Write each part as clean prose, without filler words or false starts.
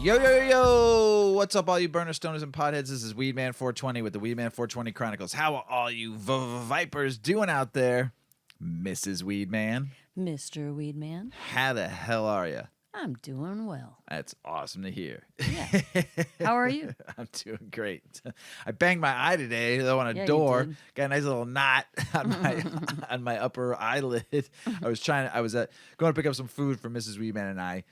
Yo, yo, yo, yo! What's up, all you burner stoners and potheads? This is Weedman 420 with the Weedman 420 Chronicles. How are all you vipers doing out there? Mrs. Weedman. Mr. Weedman. How the hell are you? I'm doing well. That's awesome to hear. Yeah. How are you? I'm doing great. I banged my eye today, though, on a Yeah, you door. did. Got a nice little knot on my on my upper eyelid. I was going to pick up some food for Mrs. Weedman and I,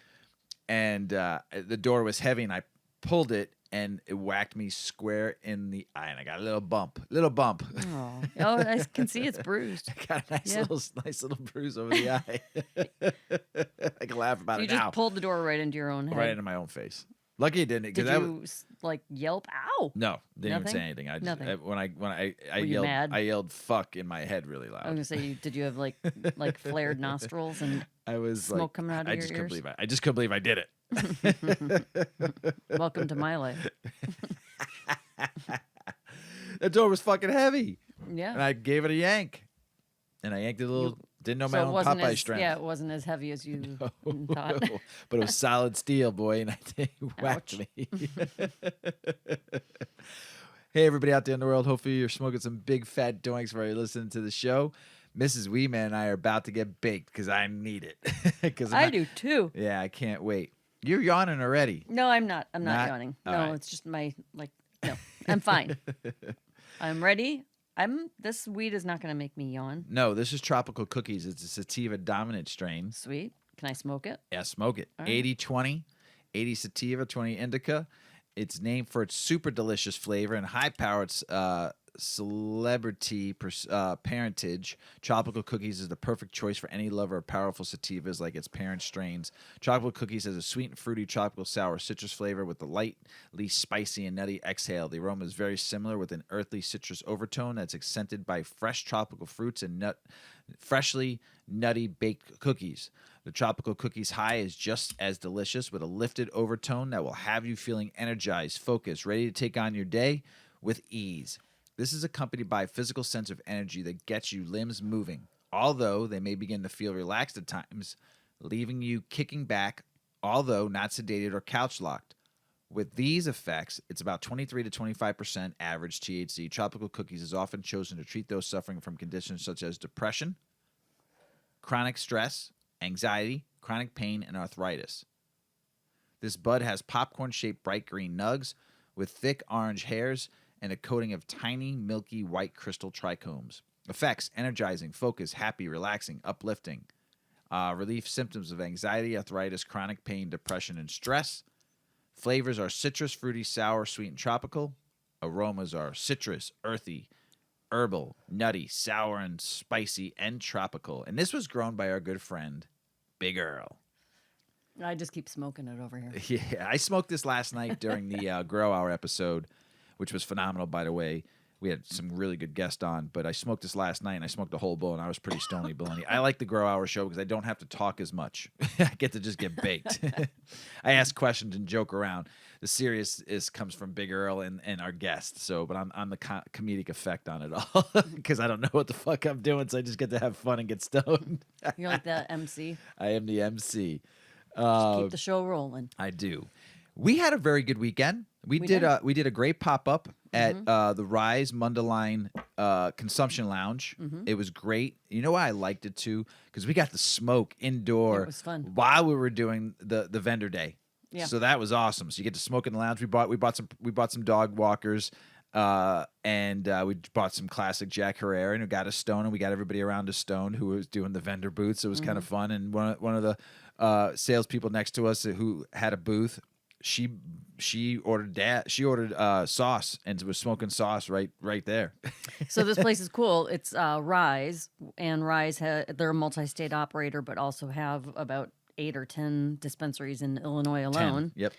and the door was heavy, and I pulled it, and it whacked me square in the eye, and I got a little bump. Oh, I can see it's bruised. I got a nice little bruise over the eye. I can laugh about You it just now. pulled the door right into your own head. Right into my own face. Lucky it didn't. Did you yelp? Ow! No, didn't even say Nothing? anything. I just, Nothing. when I Were you yelled, mad? I yelled "fuck" in my head really I was loud. gonna say, did you have like flared nostrils and I was smoke coming out of I your just ears? couldn't believe I did it. Welcome to my life. The door was fucking heavy, and Yeah. I gave it a yank, and I yanked it a little. Didn't know my So it own wasn't Popeye as strength. yeah, it wasn't as heavy as you thought. No, but it was solid steel, boy, and it whacked Ouch. me. Hey, everybody out there in the world. Hopefully you're smoking some big fat doinks while you're listening to the show. Mrs. Weeman and I are about to get baked because I need it. I do too. Yeah, I can't wait. You're yawning already. No, I'm not. I'm not Not? yawning. All No, right. it's just no, I'm fine. I'm ready. This weed is not going to make me yawn. No, this is Tropical Cookies. It's a sativa dominant strain. Sweet. Can I smoke it? Yeah, smoke it. All right. 80-20, 80 sativa, 20 indica. It's named for its super delicious flavor and high-powered celebrity parentage. Tropical Cookies is the perfect choice for any lover of powerful sativas like its parent strains. Tropical Cookies has a sweet and fruity tropical sour citrus flavor with a lightly spicy and nutty exhale. The aroma is very similar with an earthly citrus overtone that's accented by fresh tropical fruits and freshly nutty baked cookies. The Tropical Cookies high is just as delicious with a lifted overtone that will have you feeling energized, focused, ready to take on your day with ease. This is accompanied by a physical sense of energy that gets your limbs moving, although they may begin to feel relaxed at times, leaving you kicking back, although not sedated or couch-locked. With these effects, it's about 23 to 25% average THC. Tropical Cookies is often chosen to treat those suffering from conditions such as depression, chronic stress, anxiety, chronic pain, and arthritis. This bud has popcorn-shaped bright green nugs with thick orange hairs and a coating of tiny, milky, white crystal trichomes. Effects: energizing, focus, happy, relaxing, uplifting. Relief symptoms of anxiety, arthritis, chronic pain, depression, and stress. Flavors are citrus, fruity, sour, sweet, and tropical. Aromas are citrus, earthy, herbal, nutty, sour, and spicy, and tropical. And this was grown by our good friend, Big Earl. I just keep smoking it over here. Yeah, I smoked this last night during the Grow Hour episode, which was phenomenal, by the way. We had some really good guests on, but I smoked this last night, and I smoked a whole bowl, and I was pretty stony baloney. I like the Grow Hour show because I don't have to talk as much. I get to just get baked. I ask questions and joke around. The seriousness comes from Big Earl and our guests, but I'm the comedic effect on it all because I don't know what the fuck I'm doing, so I just get to have fun and get stoned. You're like the MC. I am the MC. Just keep the show rolling. I do. We had a very good weekend. We did a great pop-up at the Rise Mundelein Consumption Lounge. It was great. You know why I liked it too? Because we got to smoke indoor. It was fun. While we were doing the vendor day. Yeah. So that was awesome. So you get to smoke in the lounge. We bought some dog walkers, and we bought some classic Jack Herrera, and we got a stone, and we got everybody around a stone who was doing the vendor booths. It was kind of fun. And one of the salespeople next to us who had a booth, she ordered sauce and was smoking sauce right there. So this place is cool. It's Rise, and Rise they're a multi-state operator, but also have about 8 or 10 dispensaries in Illinois alone. 10. Yep.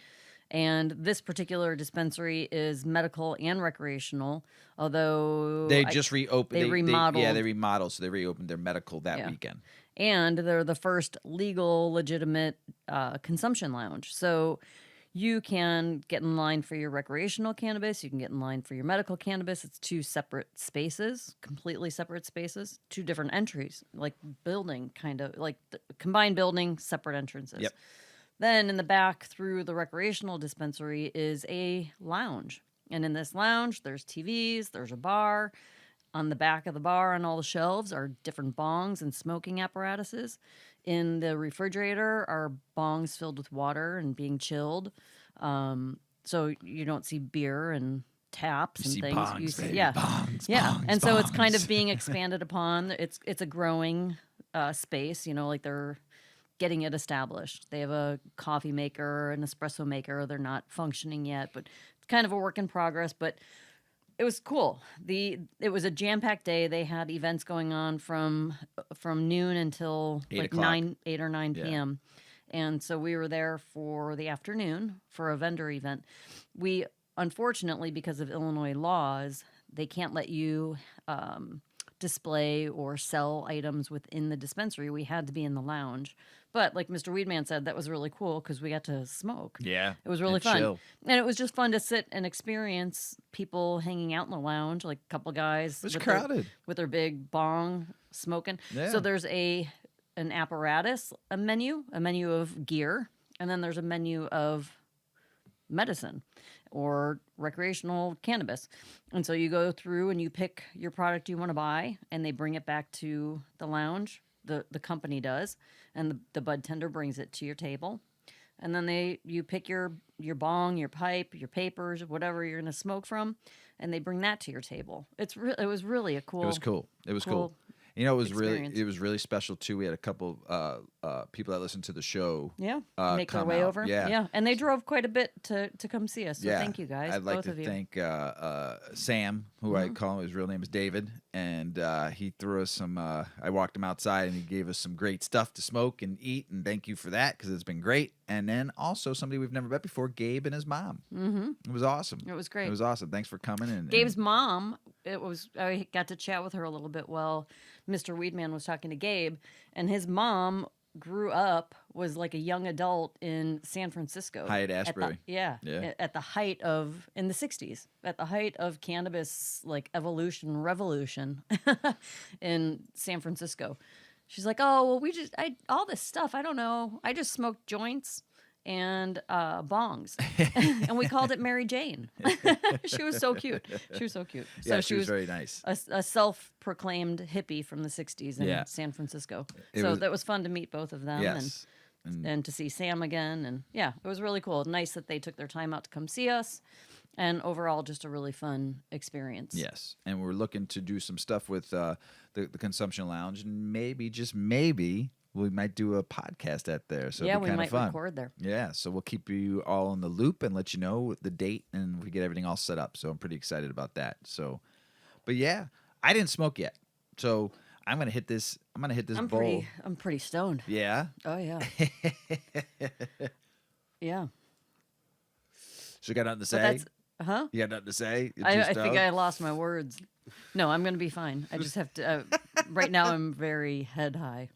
And this particular dispensary is medical and recreational, although They just reopened. They remodeled. They remodeled, so they reopened their medical that weekend. And they're the first legal, legitimate consumption lounge. So you can get in line for your recreational cannabis. You can get in line for your medical cannabis. It's 2 separate spaces, completely separate spaces, 2 different entries, like building, kind of like combined building, separate entrances. Yep. Then in the back through the recreational dispensary is a lounge. And in this lounge, there's TVs, there's a bar. On the back of the bar on all the shelves are different bongs and smoking apparatuses. In the refrigerator are bongs filled with water and being chilled. So you don't see beer and taps and see things. bongs, You see, baby, yeah, bongs, yeah. bongs, And so it's kind bongs. of being expanded upon. It's a growing space. Like they're getting it established. They have a coffee maker, an espresso maker. They're not functioning yet, but it's kind of a work in progress. But it was cool. It was a jam-packed day. They had events going on from noon until 8 like o'clock. 8 or 9 Yeah. p.m. And so we were there for the afternoon for a vendor event. We unfortunately, because of Illinois laws, they can't let you display or sell items within the dispensary. We had to be in the lounge. But like Mr. Weedman said, that was really cool because we got to smoke. Yeah. It was really and fun. chill. And it was just fun to sit and experience people hanging out in the lounge, like a couple guys It was with crowded. their big bong smoking. Yeah. So there's an apparatus, a menu of gear, and then there's a menu of medicine or recreational cannabis. And so you go through and you pick your product you want to buy, and they bring it back to the lounge. The company does, and the bud tender brings it to your table. And then you pick your bong, your pipe, your papers, whatever you're going to smoke from, and they bring that to your table. It was really a cool. It was cool. It was cool. cool It was experience. really special too. We had a couple people that listened to the show. Yeah, make their come way out. over. Yeah. And they drove quite a bit to come see us. So thank you guys, I'd like both to of you. thank Sam, who I call him. His real name is David, and he threw us some. I walked him outside, and he gave us some great stuff to smoke and eat, and thank you for that because it's been great. And then also somebody we've never met before, Gabe and his mom. Mm-hmm. It was awesome. It was great. It was awesome. Thanks for coming. And Gabe's mom, I got to chat with her a little bit while Mr. Weedman was talking to Gabe, and his mom was like a young adult in San Francisco. Haight-Ashbury. Yeah. At the height of, in the 60s, at the height of cannabis, like revolution in San Francisco. She's like, oh, well, all this stuff, I don't know. I just smoked joints and bongs. And we called it Mary Jane. She was so cute. So yeah, she was very nice. a self-proclaimed hippie from the 60s in Yeah. San Francisco. It was- that was fun to meet both of them. Yes. And to see Sam again. And yeah, it was really cool. Nice that they took their time out to come see us. And overall, just a really fun experience. Yes, and we're looking to do some stuff with the Consumption Lounge, and maybe, just maybe, we might do a podcast at there. So yeah, it'd be we kind might of fun. record there. Yeah, so we'll keep you all in the loop and let you know the date, and we get everything all set up. So I'm pretty excited about that. So, but yeah, I didn't smoke yet, so I'm gonna hit this. I'm gonna hit this bowl. I'm pretty stoned. Yeah. Oh yeah. Yeah. So you got nothing to But say? that's You got nothing to say? You're I too think stoned? I lost my words. No, I'm gonna be fine. I just have to. Right now, I'm very head high.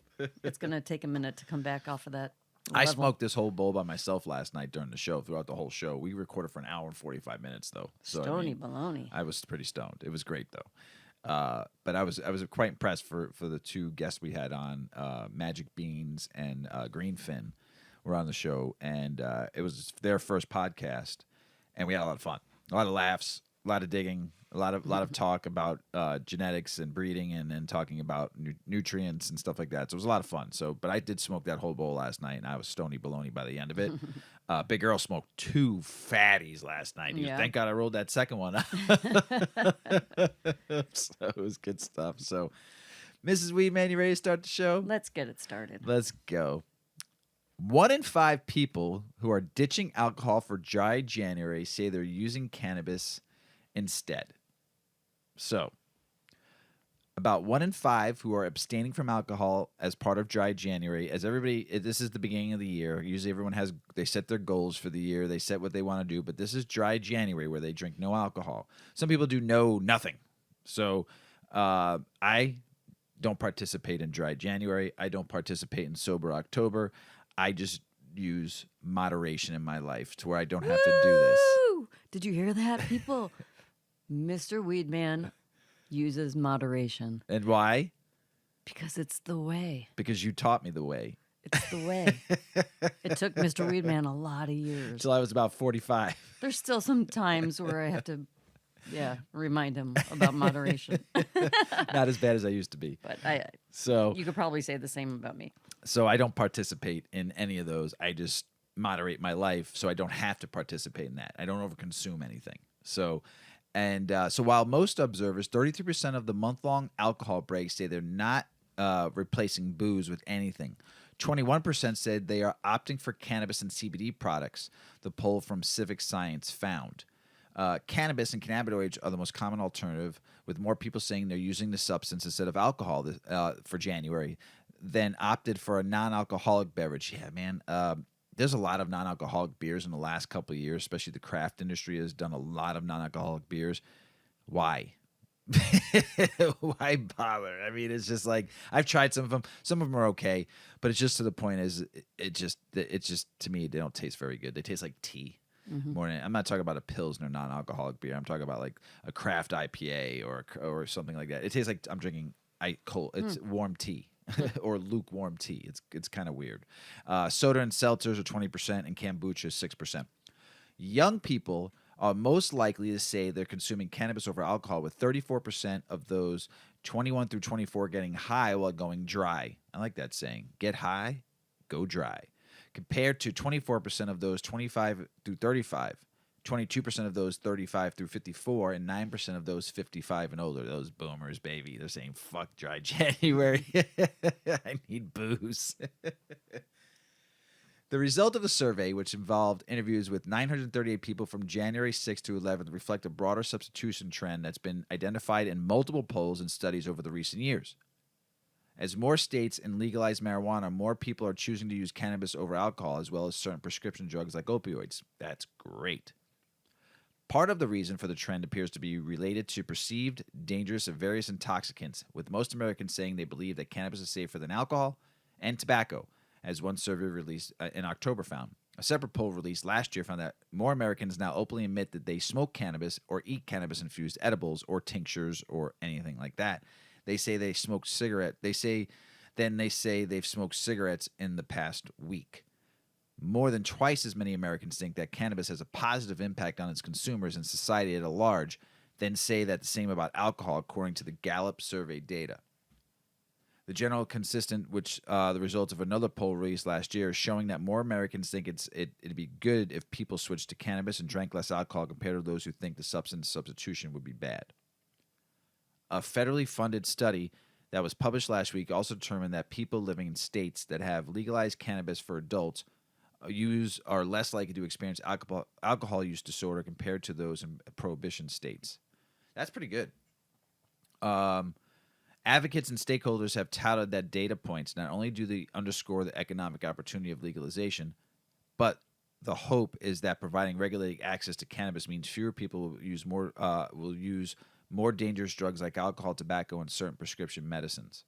It's gonna take a minute to come back off of that. I level. smoked this whole bowl by myself last night during the show. Throughout the whole show, we recorded for an hour and 45 minutes though. So Stony baloney. I was pretty stoned. It was great though. But I was quite impressed for the two guests we had on, Magic Beans and Greenfin were on the show, and it was their first podcast, and we had a lot of fun, a lot of laughs, a lot of digging, a lot of talk about genetics and breeding, and then talking about nutrients and stuff like that. So it was a lot of fun. So, but I did smoke that whole bowl last night, and I was stony baloney by the end of it. Big Earl smoked 2 fatties last night. He was, Yeah. thank God I rolled that second one. So it was good stuff. So, Mrs. Weedman, you ready to start the show? Let's get it started. Let's go. 1 in 5 people who are ditching alcohol for dry January say they're using cannabis instead. So, about 1 in 5 who are abstaining from alcohol as part of dry January. As this is the beginning of the year. Usually everyone they set their goals for the year. They set what they want to do. But this is dry January where they drink no alcohol. Some people do nothing. So, I don't participate in dry January. I don't participate in sober October. I just use moderation in my life to where I don't have to do this. Woo! Did you hear that, people? Mr. Weedman uses moderation And why? because it's the way. Because you taught me the way. It's the way. It took Mr. Weedman a lot of years. Till I was about 45. There's still some times where I have to, remind him about moderation. Not as bad as I used to be. But So you could probably say the same about me. So I don't participate in any of those. I just moderate my life so I don't have to participate in that. I don't overconsume anything. So while most observers, 33% of the month-long alcohol breaks say they're not replacing booze with anything. 21% said they are opting for cannabis and CBD products, the poll from Civic Science found. Cannabis and cannabinoids are the most common alternative, with more people saying they're using the substance instead of alcohol for January than opted for a non-alcoholic beverage. Yeah, man. There's a lot of non-alcoholic beers in the last couple of years, especially the craft industry has done a lot of non-alcoholic beers. Why? Why bother? I mean, it's just like I've tried some of them. Some of them are okay, but it's just to the point is it's just to me they don't taste very good. They taste like tea. More than, I'm not talking about a Pilsner non-alcoholic beer. I'm talking about like a craft IPA or something like that. It tastes like I'm drinking cold. It's warm tea. Or lukewarm tea. It's kind of weird. Soda and seltzers are 20% and kombucha is 6%. Young people are most likely to say they're consuming cannabis over alcohol, with 34% of those 21 through 24 getting high while going dry. I like that saying. Get high, go dry. Compared to 24% of those 25 through 35. 22% of those 35 through 54, and 9% of those 55 and older. Those boomers, baby. They're saying, fuck dry January. I need booze. The result of the survey, which involved interviews with 938 people from January 6th to 11th, reflect a broader substitution trend that's been identified in multiple polls and studies over the recent years. As more states legalize marijuana, more people are choosing to use cannabis over alcohol, as well as certain prescription drugs like opioids. That's great. Part of the reason for the trend appears to be related to perceived dangers of various intoxicants, with most Americans saying they believe that cannabis is safer than alcohol and tobacco, as one survey released in October found. A separate poll released last year found that more Americans now openly admit that they smoke cannabis or eat cannabis-infused edibles or tinctures or anything like that. They say they smoke cigarette. They say they've smoked cigarettes in the past week. More than twice as many Americans think that cannabis has a positive impact on its consumers and society at large than say that the same about alcohol, according to the Gallup survey data. The general consistent, which the results of another poll released last year, is showing that more Americans think it'd be good if people switched to cannabis and drank less alcohol compared to those who think the substance substitution would be bad. A federally funded study that was published last week also determined that people living in states that have legalized cannabis for adults are less likely to experience alcohol use disorder compared to those in prohibition states. That's pretty good. Advocates and stakeholders have touted that data points not only do they underscore the economic opportunity of legalization, but the hope is that providing regulated access to cannabis means fewer people will use more dangerous drugs like alcohol, tobacco, and certain prescription medicines.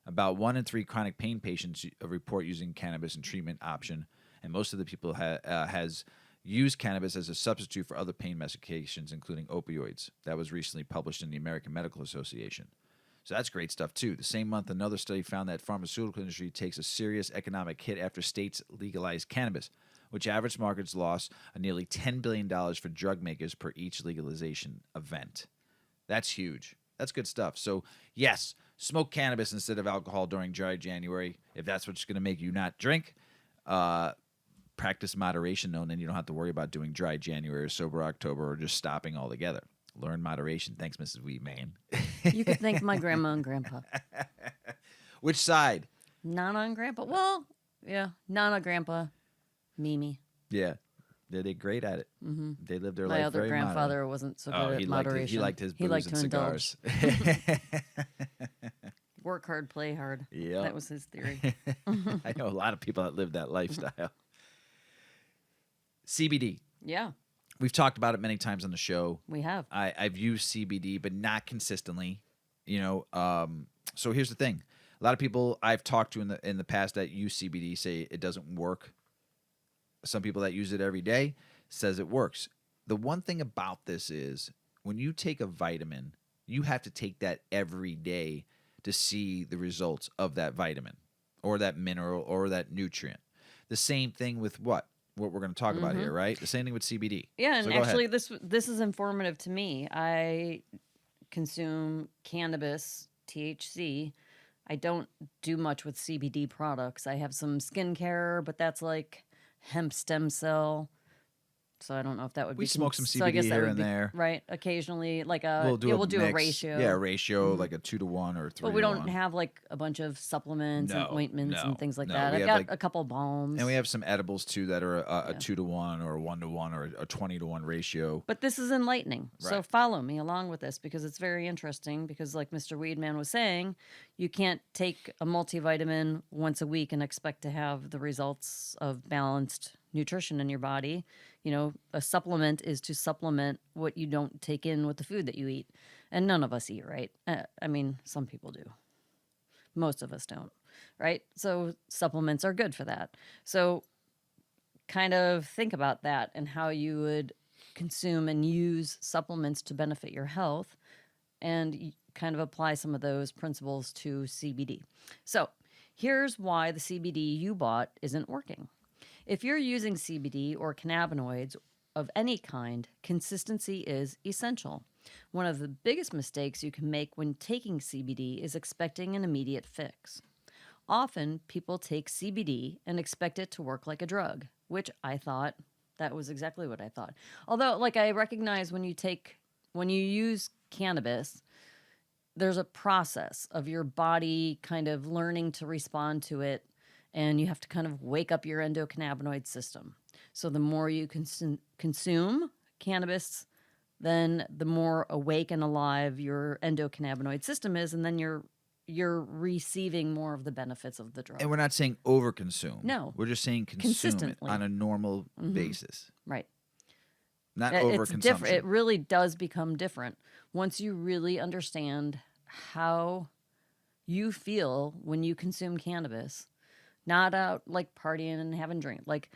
About 1 in 3 chronic pain patients report using cannabis and treatment option, and most of the people has used cannabis as a substitute for other pain medications, including opioids. That was recently published in the American Medical Association. So that's great stuff, too. The same month, another study found that pharmaceutical industry takes a serious economic hit after states legalized cannabis, which average markets lost nearly $10 billion for drug makers per each legalization event. That's huge. That's good stuff. So, yes, smoke cannabis instead of alcohol during dry January, if that's what's going to make you not drink. Practice moderation, though, and then you don't have to worry about doing dry January or sober October or just stopping altogether. Learn moderation. Thanks, Mrs. Weedman. You could thank my grandma and grandpa. Which side? Nana and grandpa. Well, yeah, Nana, grandpa, Mimi. Yeah. They're great at it. Mm-hmm. They lived their my life other very grandfather moderate. wasn't so good at moderation. He liked his booze and cigars. Work hard, play hard. Yeah, that was his theory. I know a lot of people that live that lifestyle. CBD. Yeah. We've talked about it many times on the show. We have. I've used CBD, but not consistently. So here's the thing: a lot of people I've talked to in the past that use CBD say it doesn't work. Some people that use it every day says it works. The one thing about this is when you take a vitamin, you have to take that every day to see the results of that vitamin or that mineral or that nutrient. The same thing with what we're going to talk about here, right? The same thing with CBD. Yeah, So and go ahead. actually, this is informative to me. I consume cannabis, THC. I don't do much with CBD products. I have some skincare, but that's like hemp stem cell. So I don't know if that would We be. smoke some So I guess CBD that here would and be there. right. Occasionally, like We'll do a we'll do a mix. ratio. Yeah, a ratio like a 2-to-1 or 3-to-1. But we don't have like a bunch of supplements and No, ointments and things like no. that. We I've have got like, a couple balms. and we have some edibles too that are a Yeah. 2-to-1 or a 1-to-1 or a 20-to-1 ratio. But this is enlightening. So Right. follow me along with this because it's very interesting. Because, like Mr. Weedman was saying, you can't take a multivitamin once a week and expect to have the results of balanced nutrition in your body. You know, a supplement is to supplement what you don't take in with the food that you eat. And none of us eat, right? I mean, some people do. Most of us don't, right? So supplements are good for that. So kind of think about that and how you would consume and use supplements to benefit your health and kind of apply some of those principles to CBD. So here's why the CBD you bought isn't working. If you're using CBD or cannabinoids of any kind, consistency is essential. One of the biggest mistakes you can make when taking CBD is expecting an immediate fix. Often, people take CBD and expect it to work like a drug, which I thought that was exactly what I thought. Although, like, I recognize when you use cannabis, there's a process of your body kind of learning to respond to it, and you have to kind of wake up your endocannabinoid system. So the more you consume cannabis, then the more awake and alive your endocannabinoid system is, and then you're receiving more of the benefits of the drug. And we're not saying overconsume. No. We're just saying consume it Consistently. on a normal basis. Right. Not It's different. overconsumption. It really does become different once you really understand how you feel when you consume cannabis. Not out like partying and having drink. Like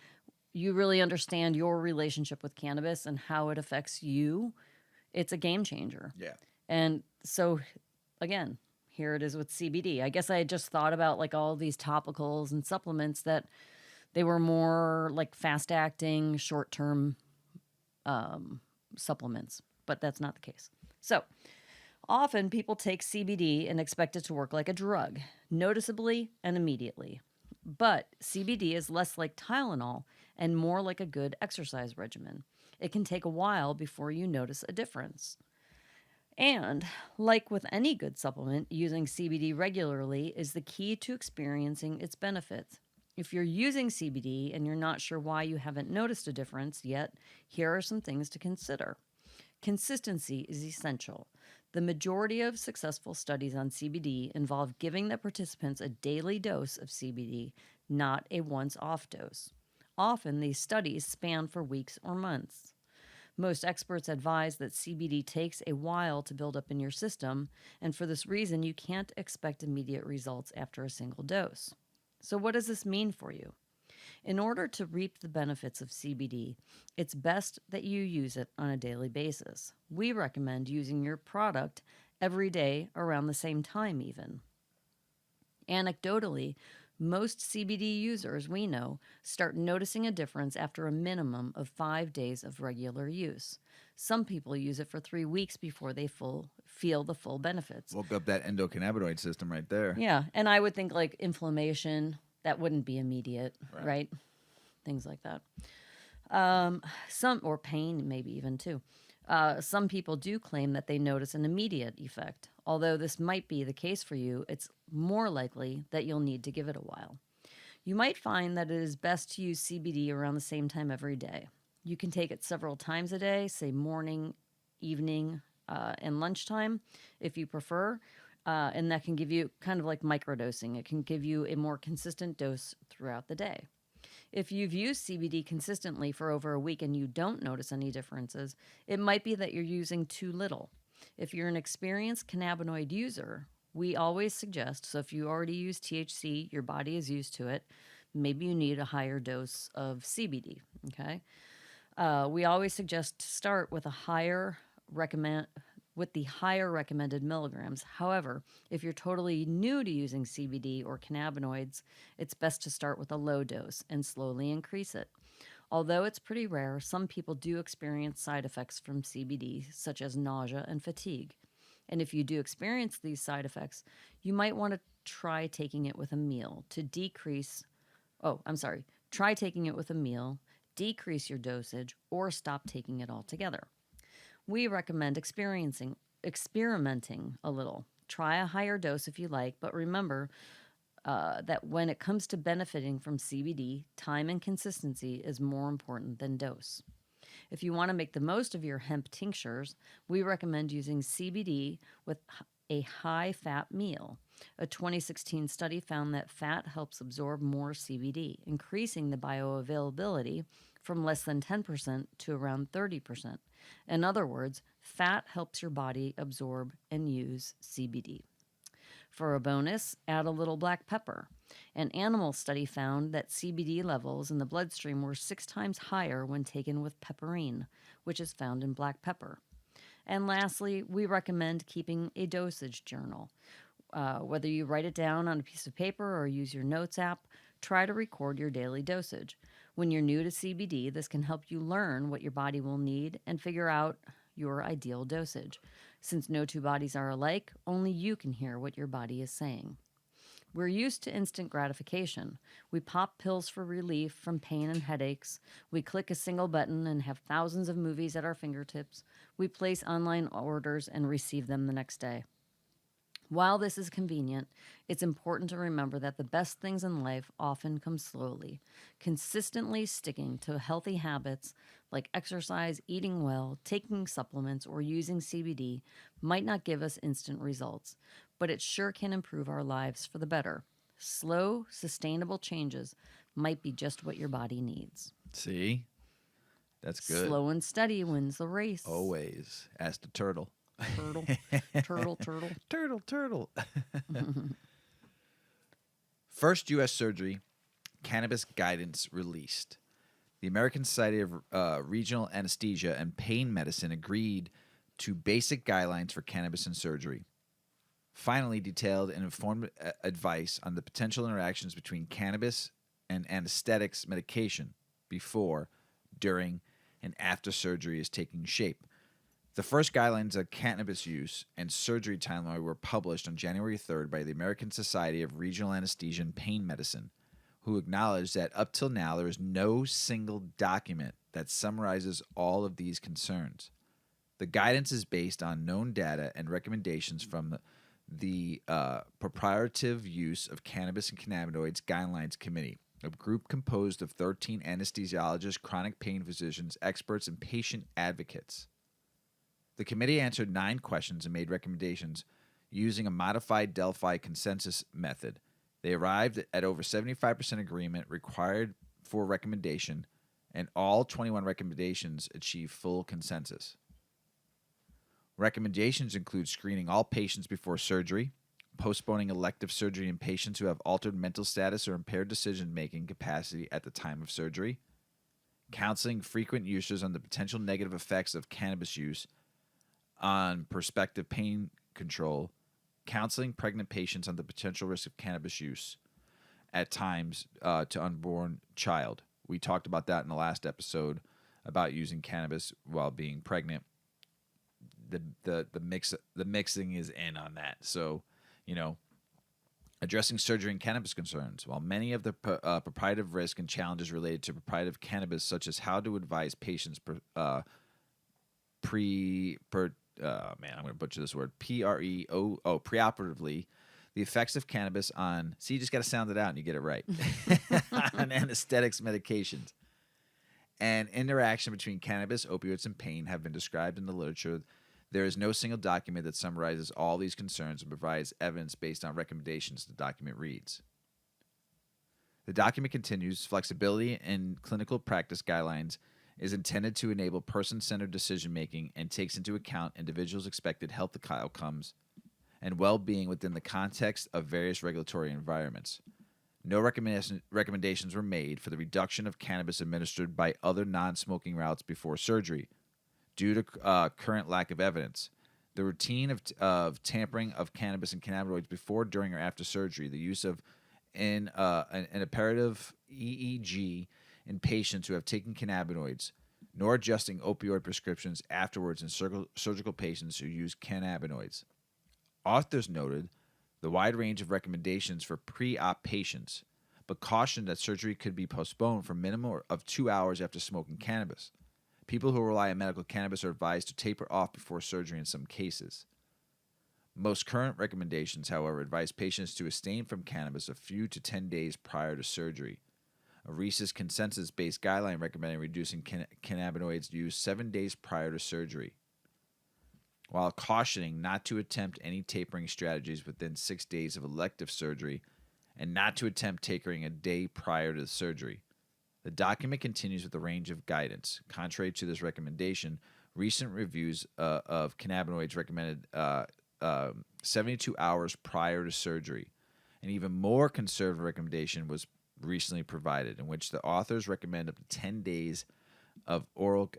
you really understand your relationship with cannabis and how it affects you. It's a game changer. Yeah. And so, again, here it is with CBD. I guess I had just thought about like all these topicals and supplements that they were more like fast acting, short term supplements, but that's not the case. So often people take CBD and expect it to work like a drug, noticeably and immediately. But CBD is less like Tylenol and more like a good exercise regimen. It can take a while before you notice a difference. And like with any good supplement, using CBD regularly is the key to experiencing its benefits. If you're using CBD and you're not sure why you haven't noticed a difference yet, here are some things to consider. Consistency is essential. The majority of successful studies on CBD involve giving the participants a daily dose of CBD, not a once-off dose. Often, these studies span for weeks or months. Most experts advise that CBD takes a while to build up in your system, and for this reason, you can't expect immediate results after a single dose. So, what does this mean for you? In order to reap the benefits of CBD, it's best that you use it on a daily basis. We recommend using your product every day around the same time, even. Anecdotally, most CBD users we know start noticing a difference after a minimum of 5 days of regular use. Some people use it for 3 weeks before they feel the full benefits. Woke up that endocannabinoid system right there. Yeah, and I would think like inflammation, that wouldn't be immediate, right? Things like that. Or pain, maybe even too. Some people do claim that they notice an immediate effect. Although this might be the case for you, it's more likely that you'll need to give it a while. You might find that it is best to use CBD around the same time every day. You can take it several times a day, say morning, evening, and lunchtime if you prefer. And that can give you kind of like microdosing. It can give you a more consistent dose throughout the day. If you've used CBD consistently for over a week and you don't notice any differences, it might be that you're using too little. If you're an experienced cannabinoid user, we always suggest, so if you already use THC, your body is used to it, maybe you need a higher dose of CBD, okay? We always suggest to start with a higher with the higher recommended milligrams. However, if you're totally new to using CBD or cannabinoids, it's best to start with a low dose and slowly increase it. Although it's pretty rare, some people do experience side effects from CBD, such as nausea and fatigue. And if you do experience these side effects, you might want to try taking it with a meal to decrease. Oh, I'm sorry. Try taking it with a meal, decrease your dosage, or stop taking it altogether. We recommend experimenting a little. Try a higher dose if you like, but remember that when it comes to benefiting from CBD, time and consistency is more important than dose. If you want to make the most of your hemp tinctures, we recommend using CBD with a high fat meal. A 2016 study found that fat helps absorb more CBD, increasing the bioavailability from less than 10% to around 30%. In other words, fat helps your body absorb and use CBD. For a bonus, add a little black pepper. An animal study found that CBD levels in the bloodstream were 6 times higher when taken with pepperine, which is found in black pepper. And lastly, we recommend keeping a dosage journal. Whether you write it down on a piece of paper or use your notes app, try to record your daily dosage. When you're new to CBD, this can help you learn what your body will need and figure out your ideal dosage. Since no two bodies are alike, only you can hear what your body is saying. We're used to instant gratification. We pop pills for relief from pain and headaches. We click a single button and have thousands of movies at our fingertips. We place online orders and receive them the next day. While this is convenient, it's important to remember that the best things in life often come slowly. Consistently sticking to healthy habits like exercise, eating well, taking supplements, or using CBD might not give us instant results, but it sure can improve our lives for the better. Slow, sustainable changes might be just what your body needs. See? That's good. Slow and steady wins the race. Always. Ask the turtle. Turtle, turtle, turtle. Turtle, turtle. First U.S. surgery, cannabis guidance released. The American Society of Regional Anesthesia and Pain Medicine agreed to basic guidelines for cannabis and surgery. Finally, detailed and informed advice on the potential interactions between cannabis and anesthetics medication before, during, and after surgery is taking shape. The first guidelines of cannabis use and surgery timeline were published on January 3rd by the American Society of Regional Anesthesia and Pain Medicine, who acknowledged that up till now there is no single document that summarizes all of these concerns. The guidance is based on known data and recommendations from the Proprietary Use of Cannabis and Cannabinoids Guidelines Committee, a group composed of 13 anesthesiologists, chronic pain physicians, experts, and patient advocates. The committee answered 9 questions and made recommendations using a modified Delphi consensus method. They arrived at over 75% agreement required for recommendation, and all 21 recommendations achieved full consensus. Recommendations include screening all patients before surgery, postponing elective surgery in patients who have altered mental status or impaired decision-making capacity at the time of surgery, counseling frequent users on the potential negative effects of cannabis use on prospective pain control, counseling pregnant patients on the potential risk of cannabis use at times to unborn child. We talked about that in the last episode about using cannabis while being pregnant. The mixing is in on that. So, addressing surgery and cannabis concerns. While many of the proprietary risk and challenges related to proprietary cannabis, such as how to advise patients I'm going to butcher this word, preoperatively, the effects of cannabis on, you just got to sound it out and you get it right, on anesthetics medications. And interaction between cannabis, opioids, and pain have been described in the literature. There is no single document that summarizes all these concerns and provides evidence based on recommendations, the document reads. The document continues, flexibility in clinical practice guidelines is intended to enable person-centered decision-making and takes into account individuals' expected health outcomes and well-being within the context of various regulatory environments. No recommendations were made for the reduction of cannabis administered by other non-smoking routes before surgery, due to current lack of evidence. The routine of tampering of cannabis and cannabinoids before, during, or after surgery. The use of an operative EEG in patients who have taken cannabinoids, nor adjusting opioid prescriptions afterwards in surgical patients who use cannabinoids. Authors noted the wide range of recommendations for pre-op patients, but cautioned that surgery could be postponed for a minimum of 2 hours after smoking cannabis. People who rely on medical cannabis are advised to taper off before surgery in some cases. Most current recommendations, however, advise patients to abstain from cannabis a few to 10 days prior to surgery. A recent consensus-based guideline recommending reducing cannabinoids use 7 days prior to surgery, while cautioning not to attempt any tapering strategies within 6 days of elective surgery and not to attempt tapering a day prior to the surgery. The document continues with a range of guidance. Contrary to this recommendation, recent reviews of cannabinoids recommended 72 hours prior to surgery. An even more conservative recommendation was recently provided, in which the authors recommend up to 10 days of oral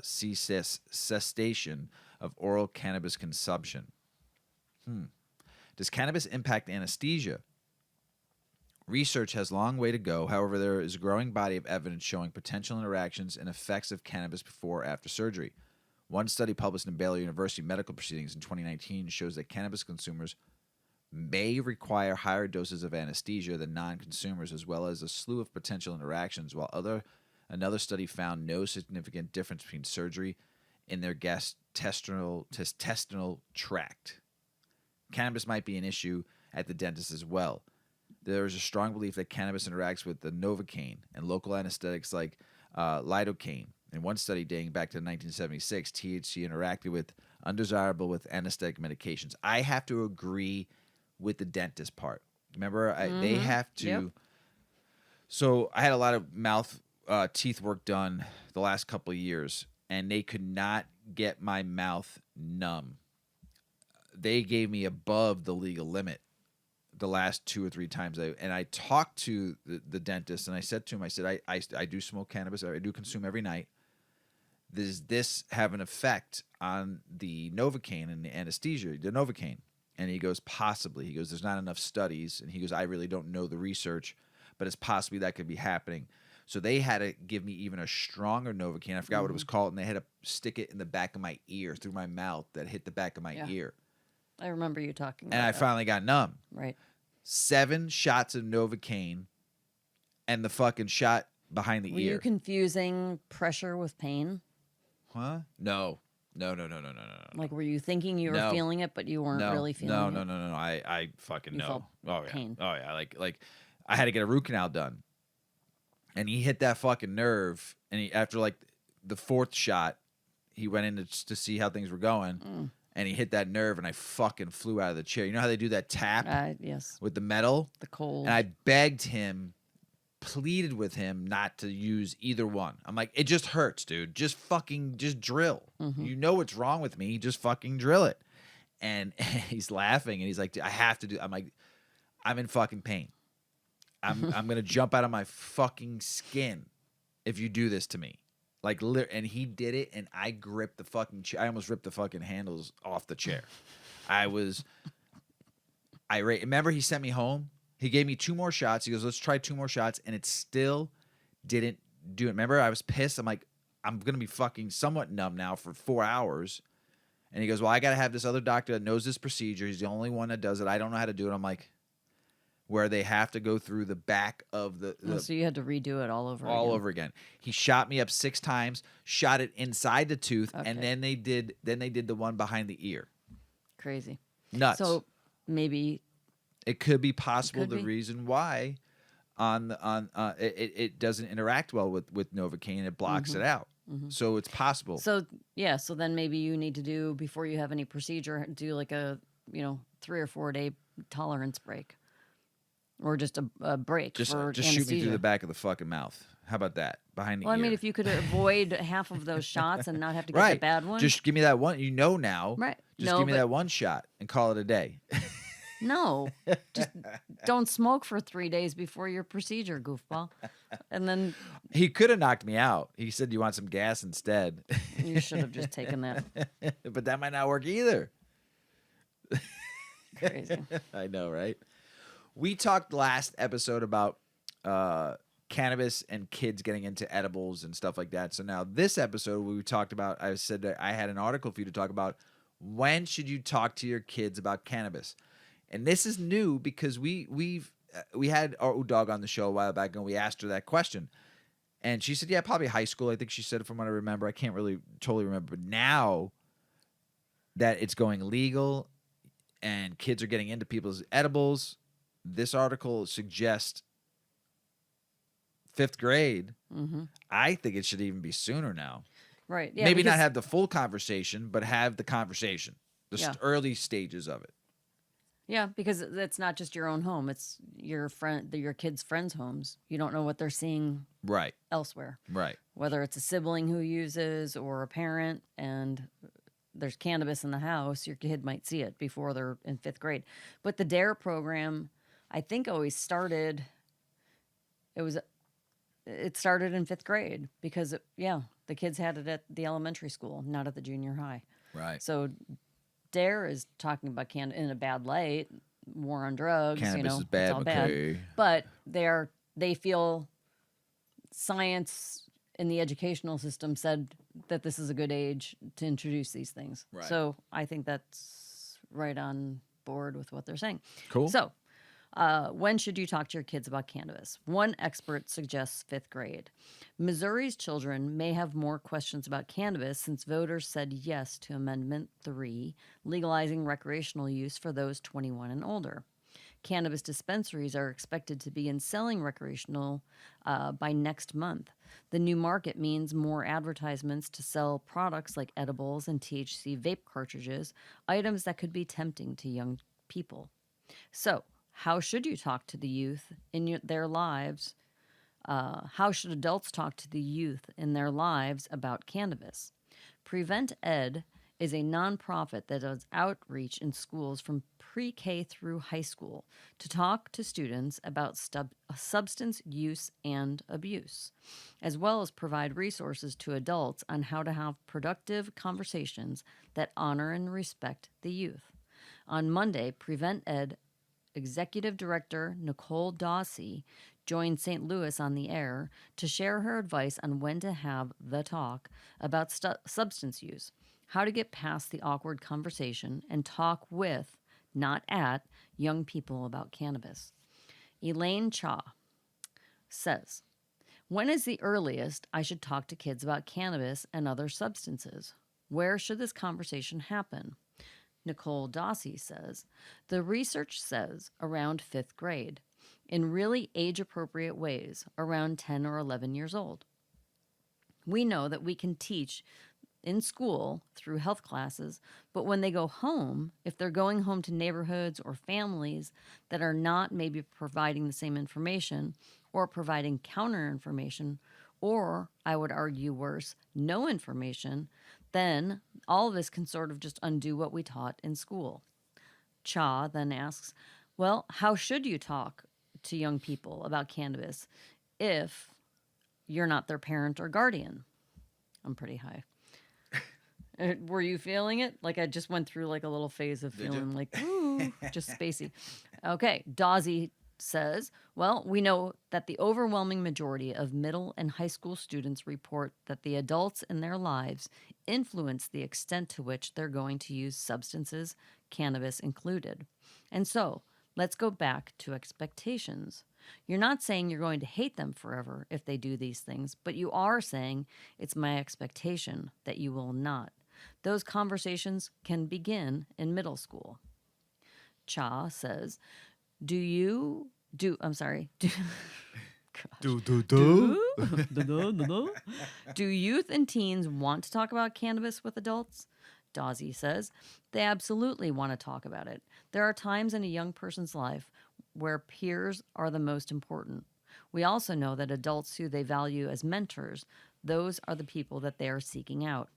cessation of oral cannabis consumption. Does cannabis impact anesthesia? Research has a long way to go. However, there is a growing body of evidence showing potential interactions and effects of cannabis before or after surgery. One study published in Baylor University Medical Proceedings in 2019 shows that cannabis consumers may require higher doses of anesthesia than non-consumers, as well as a slew of potential interactions, while another study found no significant difference between surgery in their gastrointestinal tract. Cannabis might be an issue at the dentist as well. There is a strong belief that cannabis interacts with the Novocaine and local anesthetics like lidocaine. In one study dating back to 1976, THC interacted with undesirable with anesthetic medications. I have to agree with the dentist part. Remember, they have to. Yep. So I had a lot of teeth work done the last couple of years, and they could not get my mouth numb. They gave me above the legal limit the last 2 or 3 times. I talked to the dentist, and I said to him, I said, I do smoke cannabis. I do consume every night. Does this have an effect on the Novocaine and the anesthesia, the Novocaine? And he goes, possibly. He goes, there's not enough studies. And he goes, I really don't know the research, but it's possibly that could be happening. So they had to give me even a stronger Novocaine. I forgot what it was called. And they had to stick it in the back of my ear, through my mouth, that hit the back of my ear. I remember you talking about that. And I finally got numb. Right. 7 shots of Novocaine and the fucking shot behind the ear. Were you confusing pressure with pain? Huh? No. Like, were you thinking you were feeling it, but you weren't really feeling it? No. I fucking know. Oh, yeah. Pain. Oh, yeah. Like, I had to get a root canal done. And he hit that fucking nerve. And after, like, the 4th shot, he went in to see how things were going. And he hit that nerve, and I fucking flew out of the chair. You know how they do that tap? Yes. With the metal? The cold. And I begged him, pleaded with him not to use either one. I'm like, it just hurts, dude. Just drill. You know what's wrong with me. Just fucking drill it. And he's laughing, and he's like, I have to do. I'm like, I'm in fucking pain. I'm going to jump out of my fucking skin if you do this to me. Like, and he did it, and I gripped the fucking chair. I almost ripped the fucking handles off the chair. I was irate. Remember, he sent me home? He gave me 2 more shots. He goes, let's try 2 more shots, and it still didn't do it. Remember, I was pissed. I'm like, I'm going to be fucking somewhat numb now for 4 hours. And he goes, well, I got to have this other doctor that knows this procedure. He's the only one that does it. I don't know how to do it. I'm like, where they have to go through the back of the so you had to redo it all over again. He shot me up 6 times, shot it inside the tooth, and then they did the one behind the ear. Crazy. Nuts. So maybe it could be possible reason why it doesn't interact well with Novocaine. It blocks it out. So it's possible. So yeah, so then maybe you need to do, before you have any procedure, do like a 3 or 4 day tolerance break. Or just a break just for just shoot me through the back of the fucking mouth. How about that? Behind the ear. Well, I mean, if you could avoid half of those shots and not have to get the bad one. Just give me that one. You know now. Right. Just give me that one shot and call it a day. No. Just don't smoke for 3 days before your procedure, goofball. And then... He could have knocked me out. He said, you want some gas instead? You should have just taken that. But that might not work either. Crazy. I know, right? We talked last episode about cannabis and kids getting into edibles and stuff like that. So now this episode we talked about, I said that I had an article for you to talk about when should you talk to your kids about cannabis. And this is new because we had our dog on the show a while back and we asked her that question. And she said, yeah, probably high school. I think she said, from what I remember. I can't really totally remember. But now that it's going legal and kids are getting into people's edibles, this article suggests 5th grade. Mm-hmm. I think it should even be sooner now. Right. Yeah, Maybe not because- have the full conversation, but have the conversation, the Yeah. early stages of it. Yeah, because it's not just your own home; it's your kids' friends' homes. You don't know what they're seeing Right. elsewhere, Right. whether it's a sibling who uses or a parent, and there's cannabis in the house. Your kid might see it before they're in 5th grade. But the DARE program, I think, always started. It started in 5th grade because the kids had it at the elementary school, not at the junior high. Right. So DARE is talking about cannabis in a bad light, war on drugs. Cannabis is it's bad, all McKay. bad. But they feel science in the educational system said that this is a good age to introduce these things. Right. So I think that's right on board with what they're saying. Cool. So when should you talk to your kids about cannabis? One expert suggests 5th grade. Missouri's children may have more questions about cannabis since voters said yes to Amendment 3, legalizing recreational use for those 21 and older. Cannabis dispensaries are expected to begin selling recreational by next month. The new market means more advertisements to sell products like edibles and THC vape cartridges, items that could be tempting to young people. So, how should you talk to the youth in their lives? How should adults talk to the youth in their lives about cannabis? Prevent Ed is a nonprofit that does outreach in schools from pre-K through high school to talk to students about substance use and abuse, as well as provide resources to adults on how to have productive conversations that honor and respect the youth. On Monday, Prevent Ed Executive Director Nicole Dawsey joined St. Louis on the air to share her advice on when to have the talk about substance use, how to get past the awkward conversation and talk with, not at, young people about cannabis. Elaine Cha says, when is the earliest I should talk to kids about cannabis and other substances? Where should this conversation happen? Nicole Dawsey says, the research says around 5th grade, in really age-appropriate ways, around 10 or 11 years old. We know that we can teach in school through health classes, but when they go home, if they're going home to neighborhoods or families that are not maybe providing the same information or providing counter information, or I would argue worse, no information, then all of this can sort of just undo what we taught in school. Cha then asks, well, how should you talk to young people about cannabis if you're not their parent or guardian? I'm pretty high. Were you feeling it? Like I just went through like a little phase of feeling like, ooh, just spacey. Okay, Dawsey says, well, we know that the overwhelming majority of middle and high school students report that the adults in their lives influence the extent to which they're going to use substances, cannabis included. And so, let's go back to expectations. You're not saying you're going to hate them forever if they do these things, but you are saying it's my expectation that you will not. Those conversations can begin in middle school. Cha says, do youth and teens want to talk about cannabis with adults? Dawsey says, they absolutely want to talk about it. There are times in a young person's life where peers are the most important. We also know that adults who they value as mentors, those are the people that they are seeking out.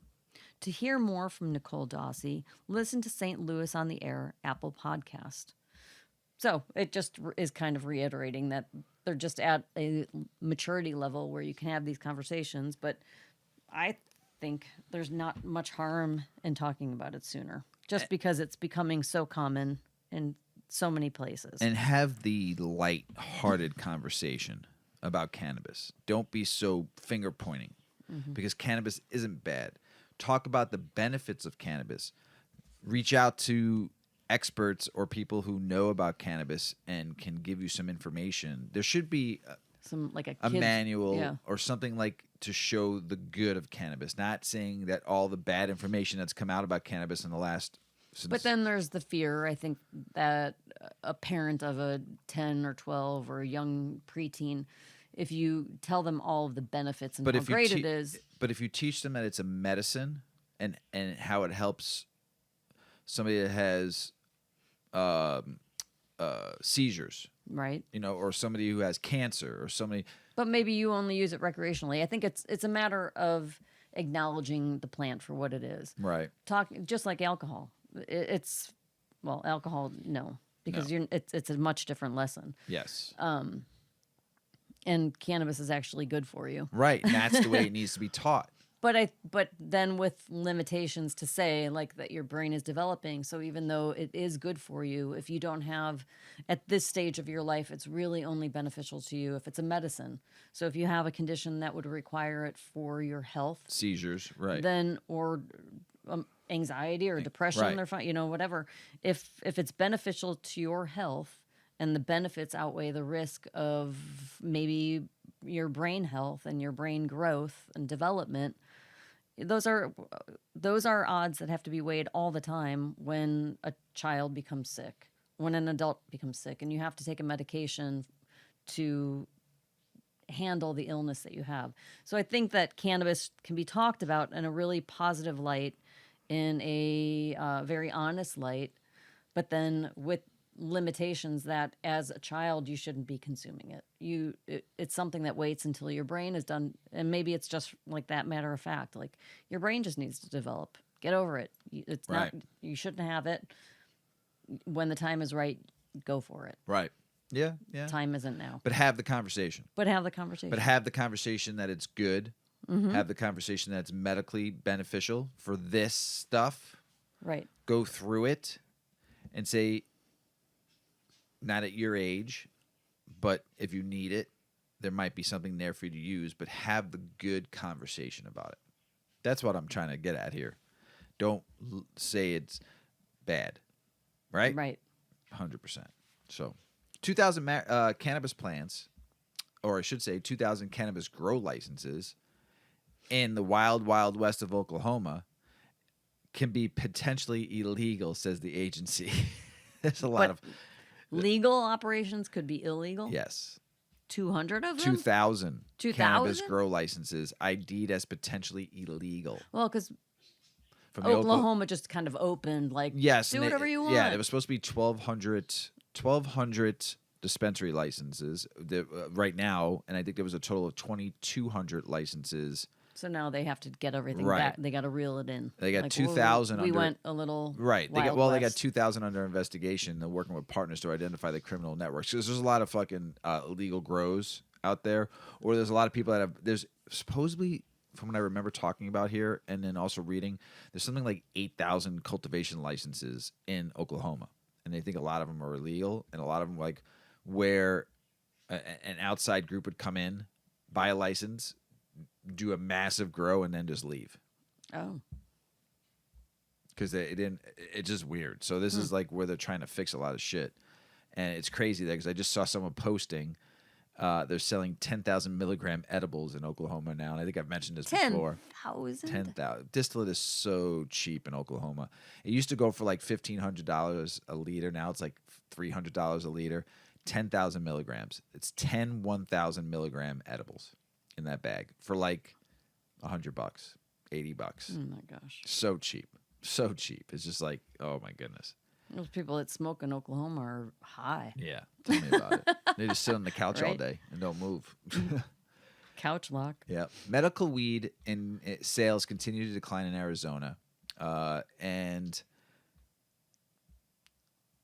To hear more from Nicole Dawsey, listen to St. Louis on the Air Apple Podcast. So it just is kind of reiterating that they're just at a maturity level where you can have these conversations. But I think there's not much harm in talking about it sooner, just because it's becoming so common in so many places. And have the light-hearted conversation about cannabis. Don't be so finger pointing, because cannabis isn't bad. Talk about the benefits of cannabis. Reach out to experts or people who know about cannabis and can give you some information. There should be Some like a a kid's, manual yeah. or something like to show the good of cannabis, not saying that all the bad information that's come out about cannabis in the last since But then there's the fear, I think, that a parent of a 10 or 12 or a young preteen, if you tell them all of the benefits and how if you great it is, but if you teach them that it's a medicine and how it helps somebody that has seizures, right? or somebody who has cancer, or somebody. But maybe you only use it recreationally. I think it's a matter of acknowledging the plant for what it is. Right. Just like alcohol. It's alcohol, no, because No. it's a much different lesson. Yes. And cannabis is actually good for you. Right. And that's the way it needs to be taught. But then with limitations to say, like, that your brain is developing. So even though it is good for you, if you don't have, at this stage of your life, it's really only beneficial to you if it's a medicine. So if you have a condition that would require it for your health, Seizures. Right. then, or anxiety or depression, Right. they're fine, whatever. If it's beneficial to your health and the benefits outweigh the risk of maybe your brain health and your brain growth and development, those are odds that have to be weighed all the time when a child becomes sick, when an adult becomes sick, and you have to take a medication to handle the illness that you have. So I think that cannabis can be talked about in a really positive light, in a very honest light, but then with limitations that as a child you shouldn't be consuming it. It's something that waits until your brain is done, and maybe it's just like that matter of fact, like your brain just needs to develop. Get over it. It's Right. not, you shouldn't have it. When the time is right, go for it. Right. Yeah. Yeah. Time isn't now. But have the conversation. But have the conversation. But have the conversation that it's good. Have the conversation that it's medically beneficial for this stuff. Right. Go through it and say, not at your age, but if you need it, there might be something there for you to use, but have the good conversation about it. That's what I'm trying to get at here. Don't say it's bad, right? Right. 100%. So 2,000 cannabis plants, or I should say 2,000 cannabis grow licenses in the wild, wild west of Oklahoma can be potentially illegal, says the agency. There's a lot of... Legal operations could be illegal? Yes. 200 of them? 2,000 cannabis 2,000? grow licenses ID'd as potentially illegal. Well, because From the Oklahoma just kind of opened, like, yes, do and whatever you want. Yeah, there was supposed to be 1,200 dispensary licenses right now, and I think there was a total of 2,200 licenses. So now they have to get everything Right. back. They got to reel it in. They got Like, 2,000 We under- went a little Right. They Wild got West. 2,000 under investigation. They're working with partners to identify the criminal networks. Because there's a lot of fucking illegal grows out there, or there's a lot of people that have. There's supposedly, from what I remember talking about here, and then also reading, there's something like 8,000 cultivation licenses in Oklahoma, and they think a lot of them are illegal, and a lot of them like where an outside group would come in, buy a license, do a massive grow, and then just leave. Oh. Because it's just weird. So this is like where they're trying to fix a lot of shit. And it's crazy there because I just saw someone posting they're selling 10,000 milligram edibles in Oklahoma now. And I think I've mentioned this before. 10,000? 10,000. Distillate is so cheap in Oklahoma. It used to go for like $1,500 a liter. Now it's like $300 a liter. 10,000 milligrams. It's 10 1,000 milligram edibles in that bag for like $100, $80. Oh my gosh. So cheap. So cheap. It's just like, oh my goodness. Those people that smoke in Oklahoma are high. Yeah. Tell me about it. They just sit on the couch all Right? day and don't move. Couch lock. Yeah. Medical weed in sales continue to decline in Arizona. And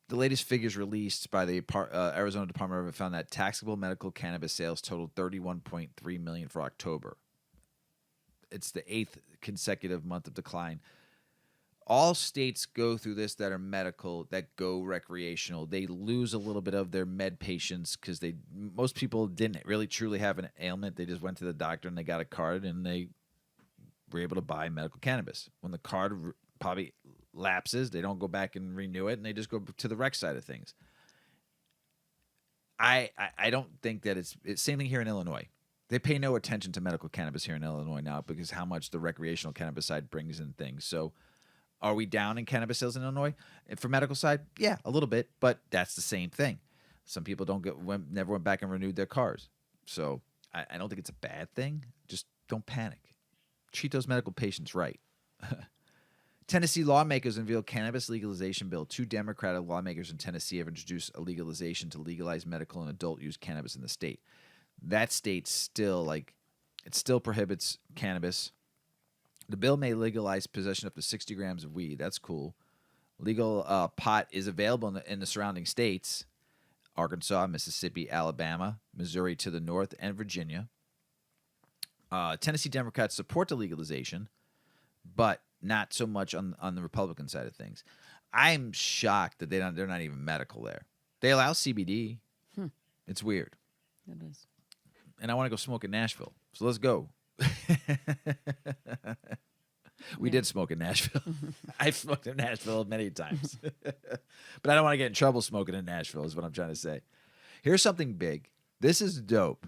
the latest figures released by the Arizona Department of Revenue found that taxable medical cannabis sales totaled $31.3 million for October. it's the 8th consecutive month of decline. All states go through this that are medical, that go recreational. They lose a little bit of their med patients because most people didn't really truly have an ailment. They just went to the doctor and they got a card and they were able to buy medical cannabis. When the card probably lapses, they don't go back and renew it, and they just go to the rec side of things. I don't think that it's same thing here in Illinois. They pay no attention to medical cannabis here in Illinois now because how much the recreational cannabis side brings in things. So are we down in cannabis sales in Illinois? And for medical side, yeah, a little bit, but that's the same thing. Some people never went back and renewed their cars. So I don't think it's a bad thing. Just don't panic. Treat those medical patients right. Tennessee lawmakers unveiled cannabis legalization bill. 2 Democratic lawmakers in Tennessee have introduced a legalization to legalize medical and adult use cannabis in the state. That state still prohibits cannabis. The bill may legalize possession up to 60 grams of weed. That's cool. Legal pot is available in the surrounding states: Arkansas, Mississippi, Alabama, Missouri to the north, and Virginia. Tennessee Democrats support the legalization, but not so much on the Republican side of things. I'm shocked that they're not even medical there. They allow CBD. It's weird. It is. And I want to go smoke in Nashville. So let's go. We did smoke in Nashville. I've smoked in Nashville many times. But I don't want to get in trouble smoking in Nashville is what I'm trying to say. Here's something big. This is dope.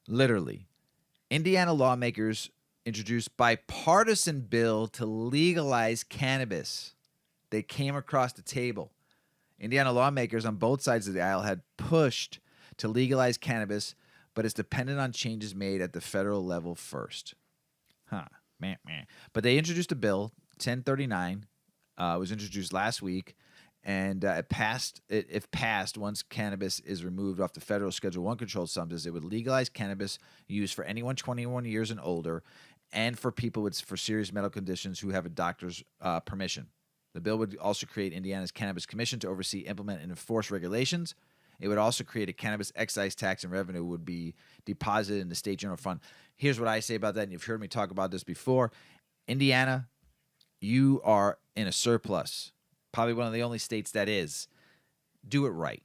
Literally. Indiana lawmakers introduced bipartisan bill to legalize cannabis. They came across the table. Indiana lawmakers on both sides of the aisle had pushed to legalize cannabis, but it's dependent on changes made at the federal level first. But they introduced a bill, 1039, was introduced last week, and if passed, once cannabis is removed off the federal Schedule I controlled substance, it would legalize cannabis use for anyone 21 years and older, and for people for serious medical conditions who have a doctor's permission. The bill would also create Indiana's Cannabis Commission to oversee, implement, and enforce regulations. It would also create a cannabis excise tax, and revenue would be deposited in the state general fund. Here's what I say about that, and you've heard me talk about this before. Indiana, you are in a surplus. Probably one of the only states that is. Do it right.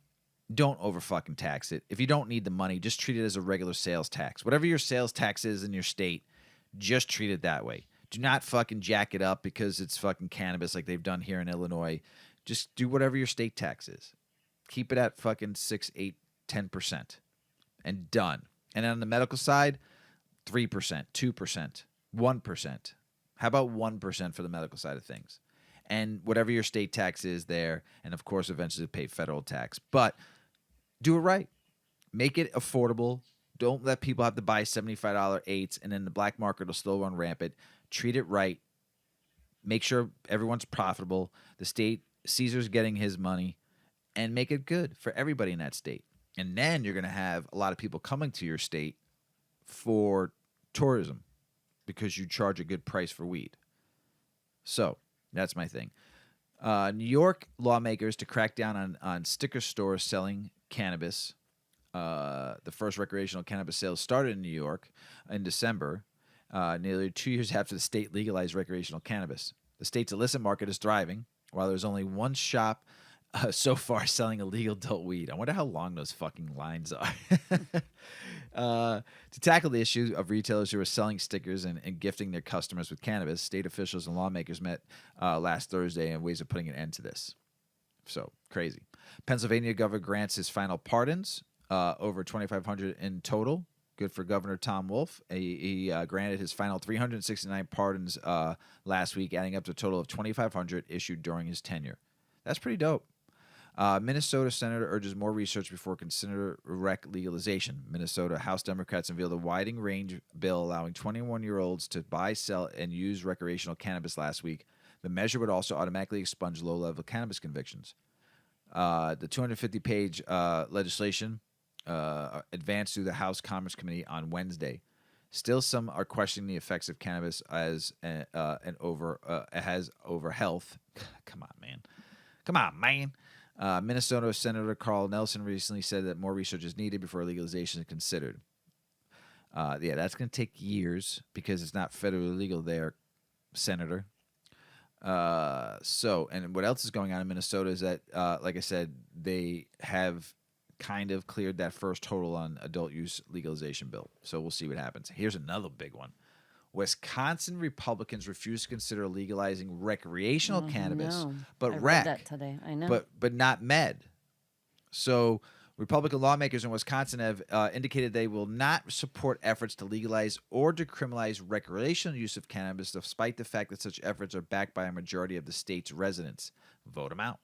Don't over fucking tax it. If you don't need the money, just treat it as a regular sales tax. Whatever your sales tax is in your state, just treat it that way. Do not fucking jack it up because it's fucking cannabis like they've done here in Illinois. Just do whatever your state tax is. Keep it at fucking 6, 8, 10%. And done. And on the medical side, 3%, 2%, 1%. How about 1% for the medical side of things? And whatever your state tax is there, and of course eventually pay federal tax. But do it right. Make it affordable. Don't let people have to buy $75 eights, and then the black market will still run rampant. Treat it right. Make sure everyone's profitable. The state, Caesar's getting his money, and make it good for everybody in that state. And then you're going to have a lot of people coming to your state for tourism because you charge a good price for weed. So that's my thing. New York lawmakers to crack down on sticker stores selling cannabis. The first recreational cannabis sales started in New York in December, nearly 2 years after the state legalized recreational cannabis. The state's illicit market is thriving, while there's only one shop so far selling illegal adult weed. I wonder how long those fucking lines are. To tackle the issue of retailers who are selling stickers and gifting their customers with cannabis, state officials and lawmakers met last Thursday in ways of putting an end to this. So, crazy. Pennsylvania governor grants his final pardons, over 2,500 in total. Good for Governor Tom Wolf. He granted his final 369 pardons last week, adding up to a total of 2,500 issued during his tenure. That's pretty dope. Minnesota senator urges more research before consider rec legalization. Minnesota House Democrats unveiled a widening range bill allowing 21-year-olds to buy, sell, and use recreational cannabis last week. The measure would also automatically expunge low-level cannabis convictions. The 250-page legislation advanced through the House Commerce Committee on Wednesday. Still, some are questioning the effects of cannabis as over health. Come on, man. Minnesota Senator Carl Nelson recently said that more research is needed before legalization is considered. Yeah, that's going to take years because it's not federally legal there, Senator. And what else is going on in Minnesota is that, like I said, they have kind of cleared that first total on adult use legalization bill. So we'll see what happens. Here's another big one. Wisconsin Republicans refuse to consider legalizing recreational cannabis, No, but I read that rec, today. I know. but not med. So Republican lawmakers in Wisconsin have indicated they will not support efforts to legalize or decriminalize recreational use of cannabis, despite the fact that such efforts are backed by a majority of the state's residents. Vote them out.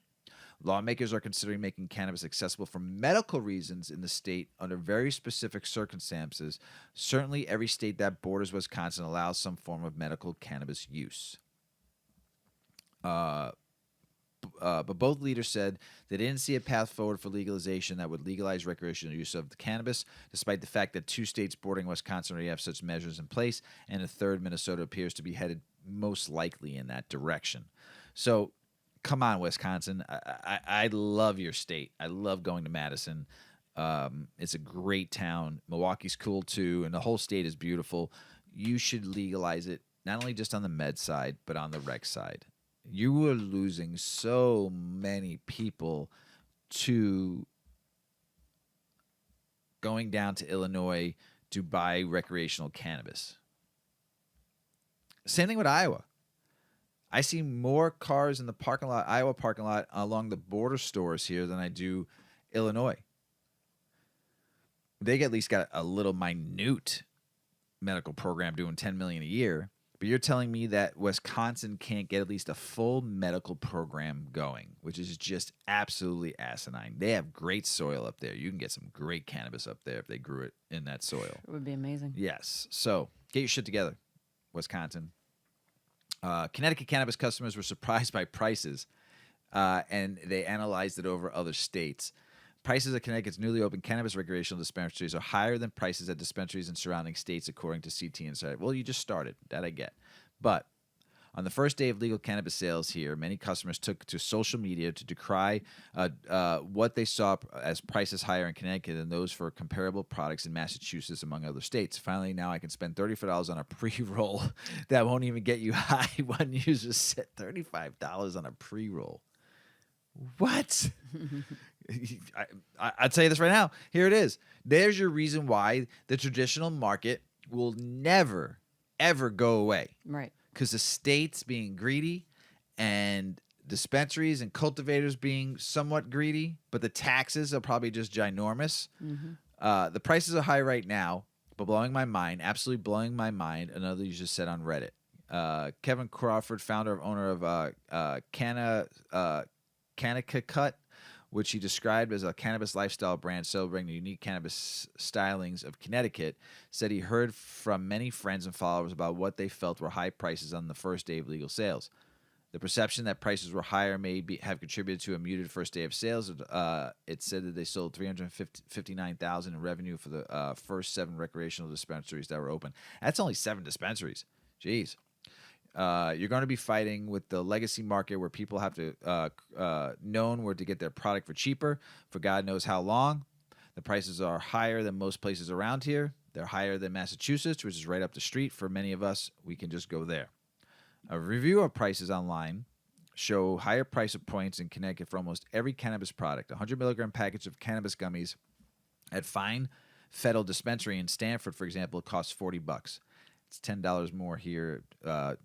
Lawmakers are considering making cannabis accessible for medical reasons in the state under very specific circumstances. Certainly, every state that borders Wisconsin allows some form of medical cannabis use. But both leaders said they didn't see a path forward for legalization that would legalize recreational use of the cannabis, despite the fact that 2 states bordering Wisconsin already have such measures in place, and a third, Minnesota, appears to be headed most likely in that direction. So, come on, Wisconsin. I love your state. I love going to Madison. It's a great town. Milwaukee's cool too, and the whole state is beautiful. You should legalize it, not only just on the med side, but on the rec side. You are losing so many people to going down to Illinois to buy recreational cannabis. Same thing with Iowa. I see more cars in the parking lot, Iowa parking lot, along the border stores here than I do Illinois. They at least got a little minute medical program doing $10 million a year. But you're telling me that Wisconsin can't get at least a full medical program going, which is just absolutely asinine. They have great soil up there. You can get some great cannabis up there if they grew it in that soil. It would be amazing. Yes. So get your shit together, Wisconsin. Connecticut cannabis customers were surprised by prices, and they analyzed it over other states. Prices at Connecticut's newly opened cannabis recreational dispensaries are higher than prices at dispensaries in surrounding states, according to CT Insider. Well, you just started. That I get. But on the first day of legal cannabis sales here, many customers took to social media to decry what they saw as prices higher in Connecticut than those for comparable products in Massachusetts, among other states. Finally, now I can spend $35 on a pre-roll that won't even get you high. One user said $35 on a pre-roll. What? I'll tell you this right now. Here it is. There's your reason why the traditional market will never, ever go away. Right. Because the states being greedy and dispensaries and cultivators being somewhat greedy, but the taxes are probably just ginormous. Mm-hmm. The prices are high right now, but blowing my mind, absolutely blowing my mind. Another user said on Reddit. Kevin Crawford, founder and owner of Canna-travel, which he described as a cannabis lifestyle brand celebrating the unique cannabis stylings of Connecticut, said he heard from many friends and followers about what they felt were high prices on the first day of legal sales. The perception that prices were higher may have contributed to a muted first day of sales. It said that they sold $359,000 in revenue for the first 7 recreational dispensaries that were open. That's only 7 dispensaries. Jeez. You're going to be fighting with the legacy market where people have to known where to get their product for cheaper for God knows how long. The prices are higher than most places around here. They're higher than Massachusetts, which is right up the street. For many of us, we can just go there. A review of prices online show higher price points in Connecticut for almost every cannabis product. A 100 milligram package of cannabis gummies at Fine Federal Dispensary in Stanford, for example, costs $40. It's $10 more here, 10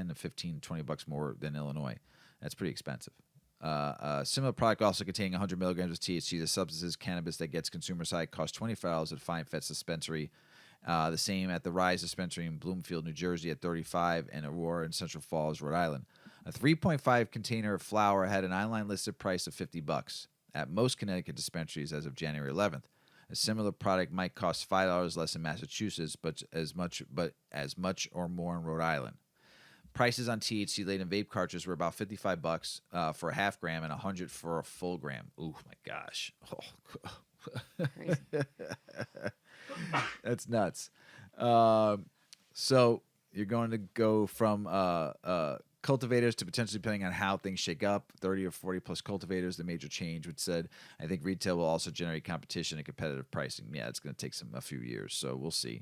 to 15, $20 more than Illinois. That's pretty expensive. A similar product also containing 100 milligrams of THC, the substances cannabis that gets consumers high, costs $25 at Fine Feds Dispensary. The same at the Rise Dispensary in Bloomfield, New Jersey at $35, and Aurora in Central Falls, Rhode Island. A 3.5 container of flour had an online listed price of $50 at most Connecticut dispensaries as of January 11th. A similar product might cost $5 less in Massachusetts, but as much or more in Rhode Island. Prices on THC-laden vape cartridges were about $55 for a half gram and $100 for a full gram. Oh my gosh! Crazy. That's nuts. So you're going to go from cultivators to potentially, depending on how things shake up, 30 or 40 plus cultivators, the major change, which said, I think retail will also generate competition and competitive pricing. Yeah, it's going to take a few years, so we'll see.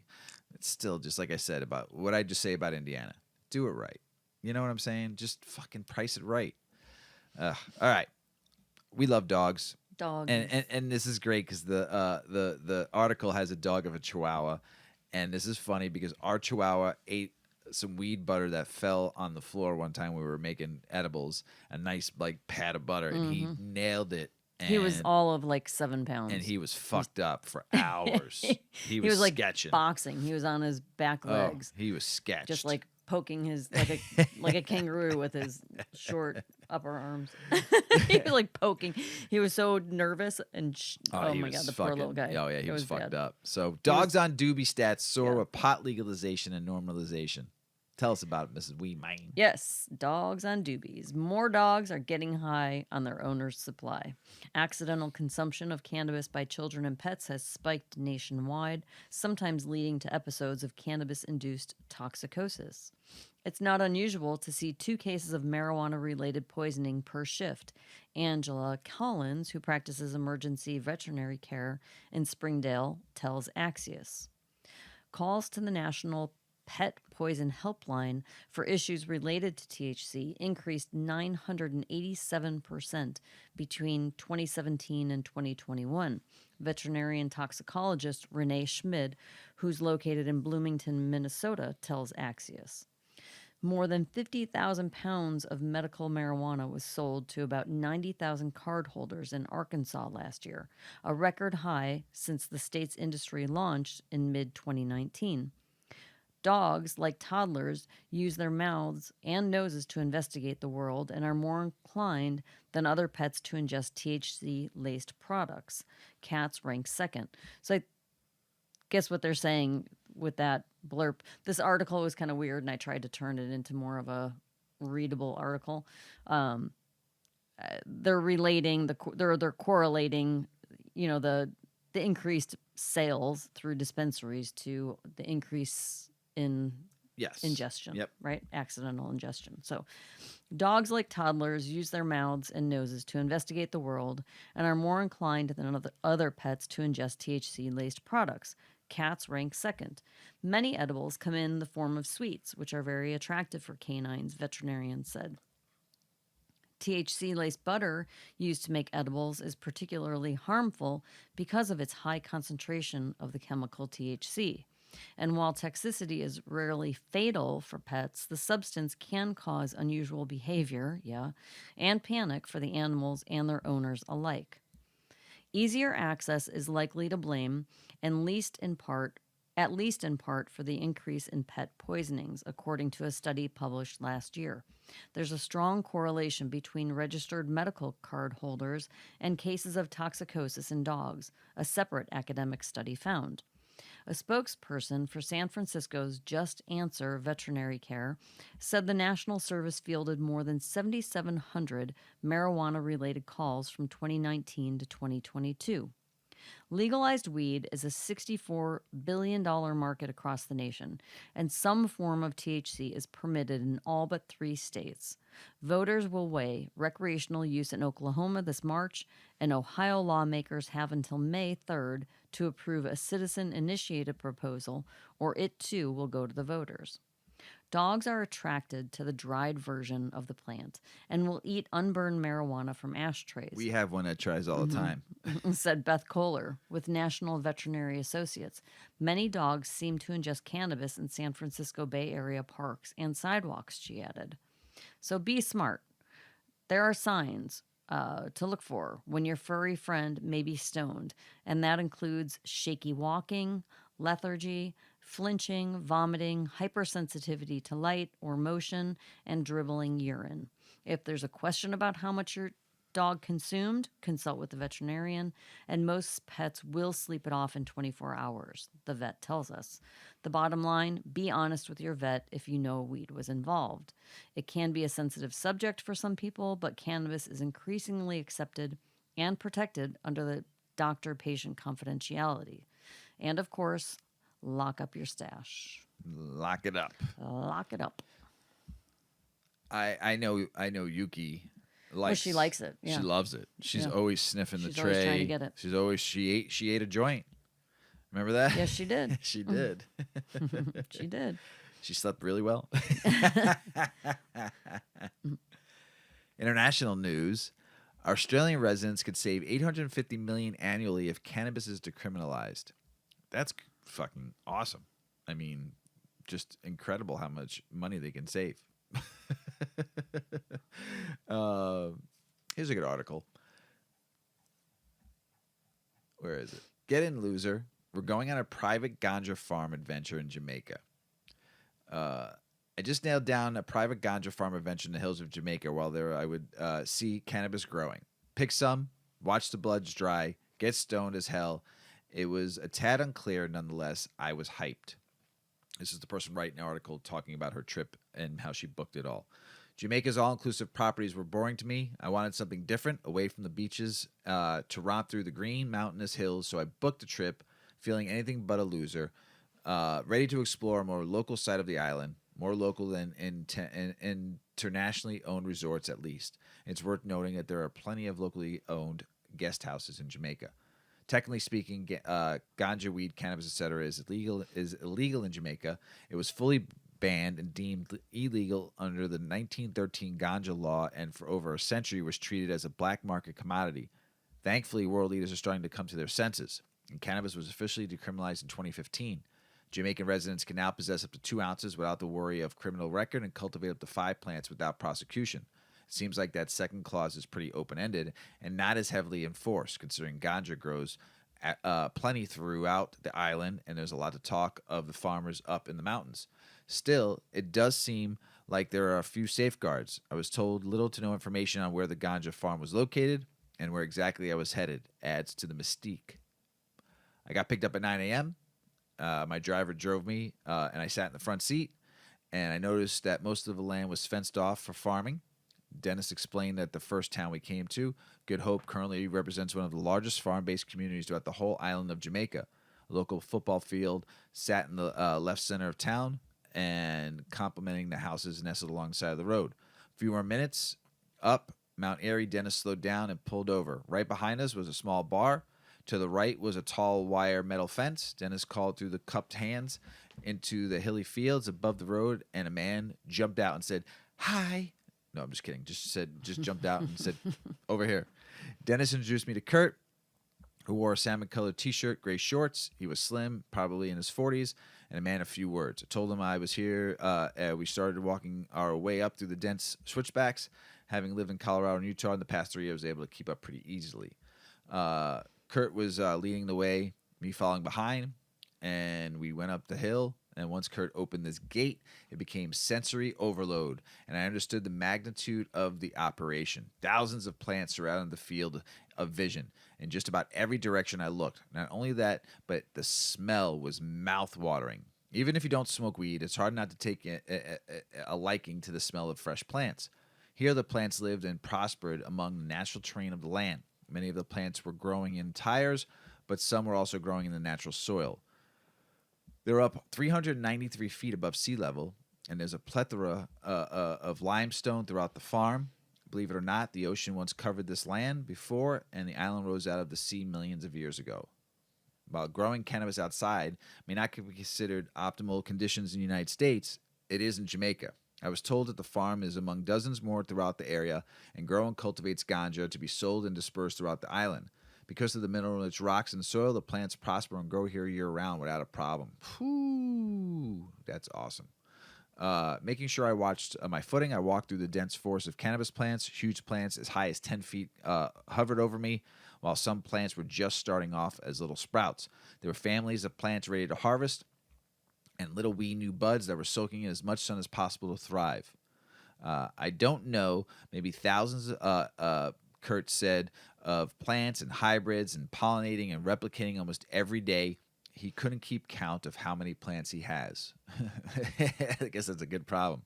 It's still just like I said about what I just say about Indiana. Do it right. You know what I'm saying? Just fucking price it right. All right. We love dogs. Dog. And this is great because the article has a dog of a Chihuahua, and this is funny because our Chihuahua ate some weed butter that fell on the floor one time we were making edibles, a nice like pat of butter, and he nailed it. And He was all of like 7 pounds. and he was fucked up for hours. He was like sketching. boxing. He was on his back legs, He was sketched. just like poking his like a kangaroo with his short upper arms. He was like poking. He was so nervous and oh my god, the poor little guy. Oh yeah, he was fucked bad. up. So dogs on doobie stats soar with pot legalization and normalization. Tell us about it, Mrs. Weedman. Yes, dogs on doobies. More dogs are getting high on their owner's supply. Accidental consumption of cannabis by children and pets has spiked nationwide, sometimes leading to episodes of cannabis-induced toxicosis. It's not unusual to see 2 cases of marijuana-related poisoning per shift. Angela Collins, who practices emergency veterinary care in Springdale, tells Axios. Calls to the National Pet Poison Helpline for issues related to THC increased 987% between 2017 and 2021. Veterinarian toxicologist Renee Schmid, who's located in Bloomington, Minnesota, tells Axios. More than 50,000 pounds of medical marijuana was sold to about 90,000 cardholders in Arkansas last year, a record high since the state's industry launched in mid-2019. Dogs, like toddlers, use their mouths and noses to investigate the world and are more inclined than other pets to ingest THC-laced products. Cats rank second. So I guess what they're saying with that blurb, this article was kind of weird, and I tried to turn it into more of a readable article. They're relating, they're correlating, the increased sales through dispensaries to the increase in ingestion, right? Accidental ingestion. So dogs, like toddlers, use their mouths and noses to investigate the world and are more inclined than other pets to ingest THC-laced products. Cats rank second. Many edibles come in the form of sweets, which are very attractive for canines, veterinarians said. THC-laced butter used to make edibles is particularly harmful because of its high concentration of the chemical THC. And while toxicity is rarely fatal for pets, the substance can cause unusual behavior, and panic for the animals and their owners alike. Easier access is likely to blame, at least in part for the increase in pet poisonings, according to a study published last year. There's a strong correlation between registered medical card holders and cases of toxicosis in dogs, a separate academic study found. A spokesperson for San Francisco's Just Answer Veterinary Care said the National Service fielded more than 7,700 marijuana-related calls from 2019 to 2022. Legalized weed is a $64 billion market across the nation, and some form of THC is permitted in all but 3 states. Voters will weigh recreational use in Oklahoma this March, and Ohio lawmakers have until May 3rd to approve a citizen-initiated proposal, or it too will go to the voters. Dogs are attracted to the dried version of the plant and will eat unburned marijuana from ashtrays. We have one that tries all the time. Said Beth Kohler with National Veterinary Associates. Many dogs seem to ingest cannabis in San Francisco Bay Area parks and sidewalks, she added. So be smart. There are signs to look for when your furry friend may be stoned, and that includes shaky walking, lethargy, flinching, vomiting, hypersensitivity to light or motion, and dribbling urine. If there's a question about how much your dog consumed, consult with the veterinarian, and most pets will sleep it off in 24 hours, the vet tells us. The bottom line, be honest with your vet if you know weed was involved. It can be a sensitive subject for some people, but cannabis is increasingly accepted and protected under the doctor-patient confidentiality. And of course, lock up your stash. Lock it up. Lock it up. I know Yuki Well, she likes it. she Yeah. loves it. She's Yeah. always sniffing the She's always trying to tray. get it. She ate a joint. Remember that? Yes, she did. She did. She did. She slept really well. International news. Australian residents could save 850 million annually if cannabis is decriminalized. That's fucking awesome. I mean, just incredible how much money they can save. uh, Here's a good article. Where is it? Get in, loser. We're going on a private ganja farm adventure in Jamaica. I just nailed down a private ganja farm adventure in the hills of Jamaica. While there, I would see cannabis growing. Pick some, watch the bloods dry, get stoned as hell. It was a tad unclear, nonetheless. I was hyped. This is the person writing the article talking about her trip and how she booked it all. Jamaica's all-inclusive properties were boring to me. I wanted something different, away from the beaches, to romp through the green, mountainous hills, so I booked a trip, feeling anything but a loser, ready to explore a more local side of the island, more local than internationally owned resorts at least. It's worth noting that there are plenty of locally owned guest houses in Jamaica. Technically speaking, ganja, weed, cannabis, etc., is illegal in Jamaica. It was fully banned and deemed illegal under the 1913 ganja law, and for over a century was treated as a black market commodity. Thankfully, world leaders are starting to come to their senses, and cannabis was officially decriminalized in 2015. Jamaican residents can now possess up to 2 ounces without the worry of criminal record and cultivate up to 5 plants without prosecution. It seems like that second clause is pretty open-ended and not as heavily enforced, considering ganja grows plenty throughout the island, and there's a lot of talk of the farmers up in the mountains. Still, it does seem like there are a few safeguards. I was told little to no information on where the ganja farm was located and where exactly I was headed. Adds to the mystique. I got picked up at 9 a.m. My driver drove me, and I sat in the front seat, and I noticed that most of the land was fenced off for farming. Dennis explained that the first town we came to, Good Hope, currently represents one of the largest farm-based communities throughout the whole island of Jamaica. A local football field sat in the left center of town, and complementing the houses nestled alongside of the road. A few more minutes up Mount Airy, Dennis slowed down and pulled over. Right behind us was a small bar. To the right was a tall wire metal fence. Dennis called through the cupped hands into the hilly fields above the road, and a man jumped out and said, "Hi." No, I'm just kidding. Just jumped out and said, "Over here." Dennis introduced me to Kurt, who wore a salmon-colored T-shirt, gray shorts. He was slim, probably in his 40s, and a man of few words. I told him I was here. We started walking our way up through the dense switchbacks. Having lived in Colorado and Utah in the past 3 years, I was able to keep up pretty easily. Kurt was leading the way, me following behind, and we went up the hill. And once Kurt opened this gate, it became sensory overload, and I understood the magnitude of the operation. Thousands of plants surrounded the field of vision in just about every direction I looked. Not only that, but the smell was mouth-watering. Even if you don't smoke weed, it's hard not to take a liking to the smell of fresh plants. Here the plants lived and prospered among the natural terrain of the land. Many of the plants were growing in tires, but some were also growing in the natural soil. They're up 393 feet above sea level, and there's a plethora of limestone throughout the farm. Believe it or not, the ocean once covered this land before, and the island rose out of the sea millions of years ago. While growing cannabis outside may not be considered optimal conditions in the United States, it is in Jamaica. I was told that the farm is among dozens more throughout the area and grows and cultivates ganja to be sold and dispersed throughout the island. Because of the mineral-rich rocks and soil, the plants prosper and grow here year-round without a problem. Whew, that's awesome. Making sure I watched my footing, I walked through the dense forest of cannabis plants. Huge plants as high as 10 feet hovered over me, while some plants were just starting off as little sprouts. There were families of plants ready to harvest, and little wee new buds that were soaking in as much sun as possible to thrive. I don't know, maybe thousands, Kurt said, of plants and hybrids and pollinating and replicating almost every day. He couldn't keep count of how many plants he has. I guess that's a good problem.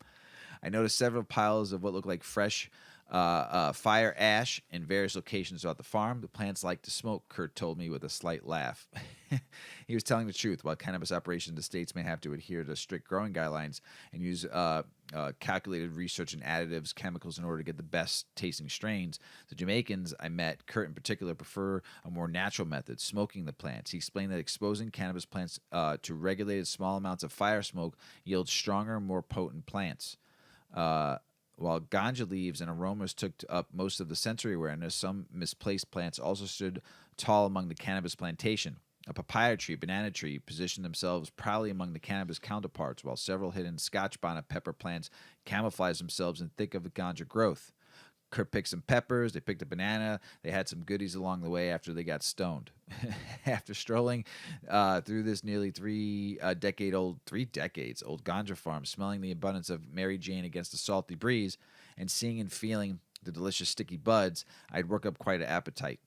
I noticed several piles of what looked like fresh Fire ash in various locations throughout the farm. The plants like to smoke, Kurt told me with a slight laugh. He was telling the truth. While cannabis operations in the States may have to adhere to strict growing guidelines and use calculated research and additives, chemicals in order to get the best tasting strains, the Jamaicans I met, Kurt in particular, prefer a more natural method, smoking the plants. He explained that exposing cannabis plants to regulated small amounts of fire smoke yields stronger, more potent plants. While ganja leaves and aromas took up most of the sensory awareness, some misplaced plants also stood tall among the cannabis plantation. A papaya tree, banana tree positioned themselves proudly among the cannabis counterparts, while several hidden Scotch bonnet pepper plants camouflaged themselves in thick of the ganja growth. Kurt picked some peppers, they picked a banana, they had some goodies along the way after they got stoned. After strolling through this nearly three decades old ganja farm, smelling the abundance of Mary Jane against the salty breeze, and seeing and feeling the delicious sticky buds, I'd work up quite an appetite.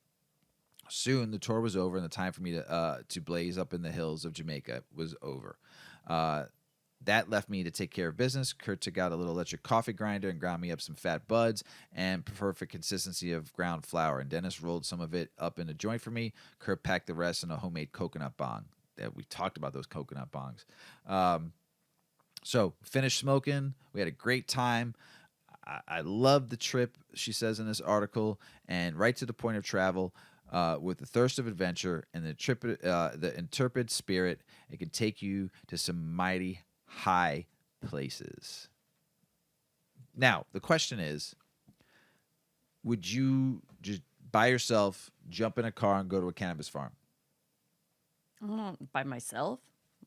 Soon the tour was over, and the time for me to blaze up in the hills of Jamaica was over. That left me to take care of business. Kurt took out a little electric coffee grinder and ground me up some fat buds and perfect consistency of ground flour. And Dennis rolled some of it up in a joint for me. Kurt packed the rest in a homemade coconut bong. We talked about those coconut bongs. So finished smoking. We had a great time. I loved the trip, she says in this article, and right to the point of travel. With the thirst of adventure and the intrepid spirit, it can take you to some mighty high places. Now, the question is, would you just by yourself jump in a car and go to a cannabis farm? By myself?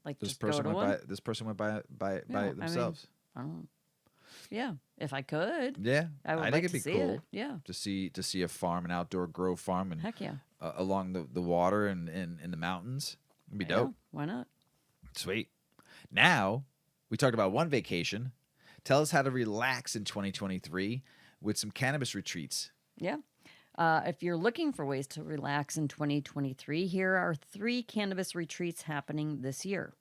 Like This just go person to went one? by. This person went by Yeah, themselves. I don't. Yeah, if I could, Yeah, I would think like it'd to be see cool it. Yeah, to see a farm, an outdoor grow farm, and heck yeah. along the water and in the mountains. It'd be dope. Yeah, why not? Sweet. Now, we talked about one vacation. Tell us how to relax in 2023 with some cannabis retreats. Yeah. If you're looking for ways to relax in 2023, here are 3 cannabis retreats happening this year.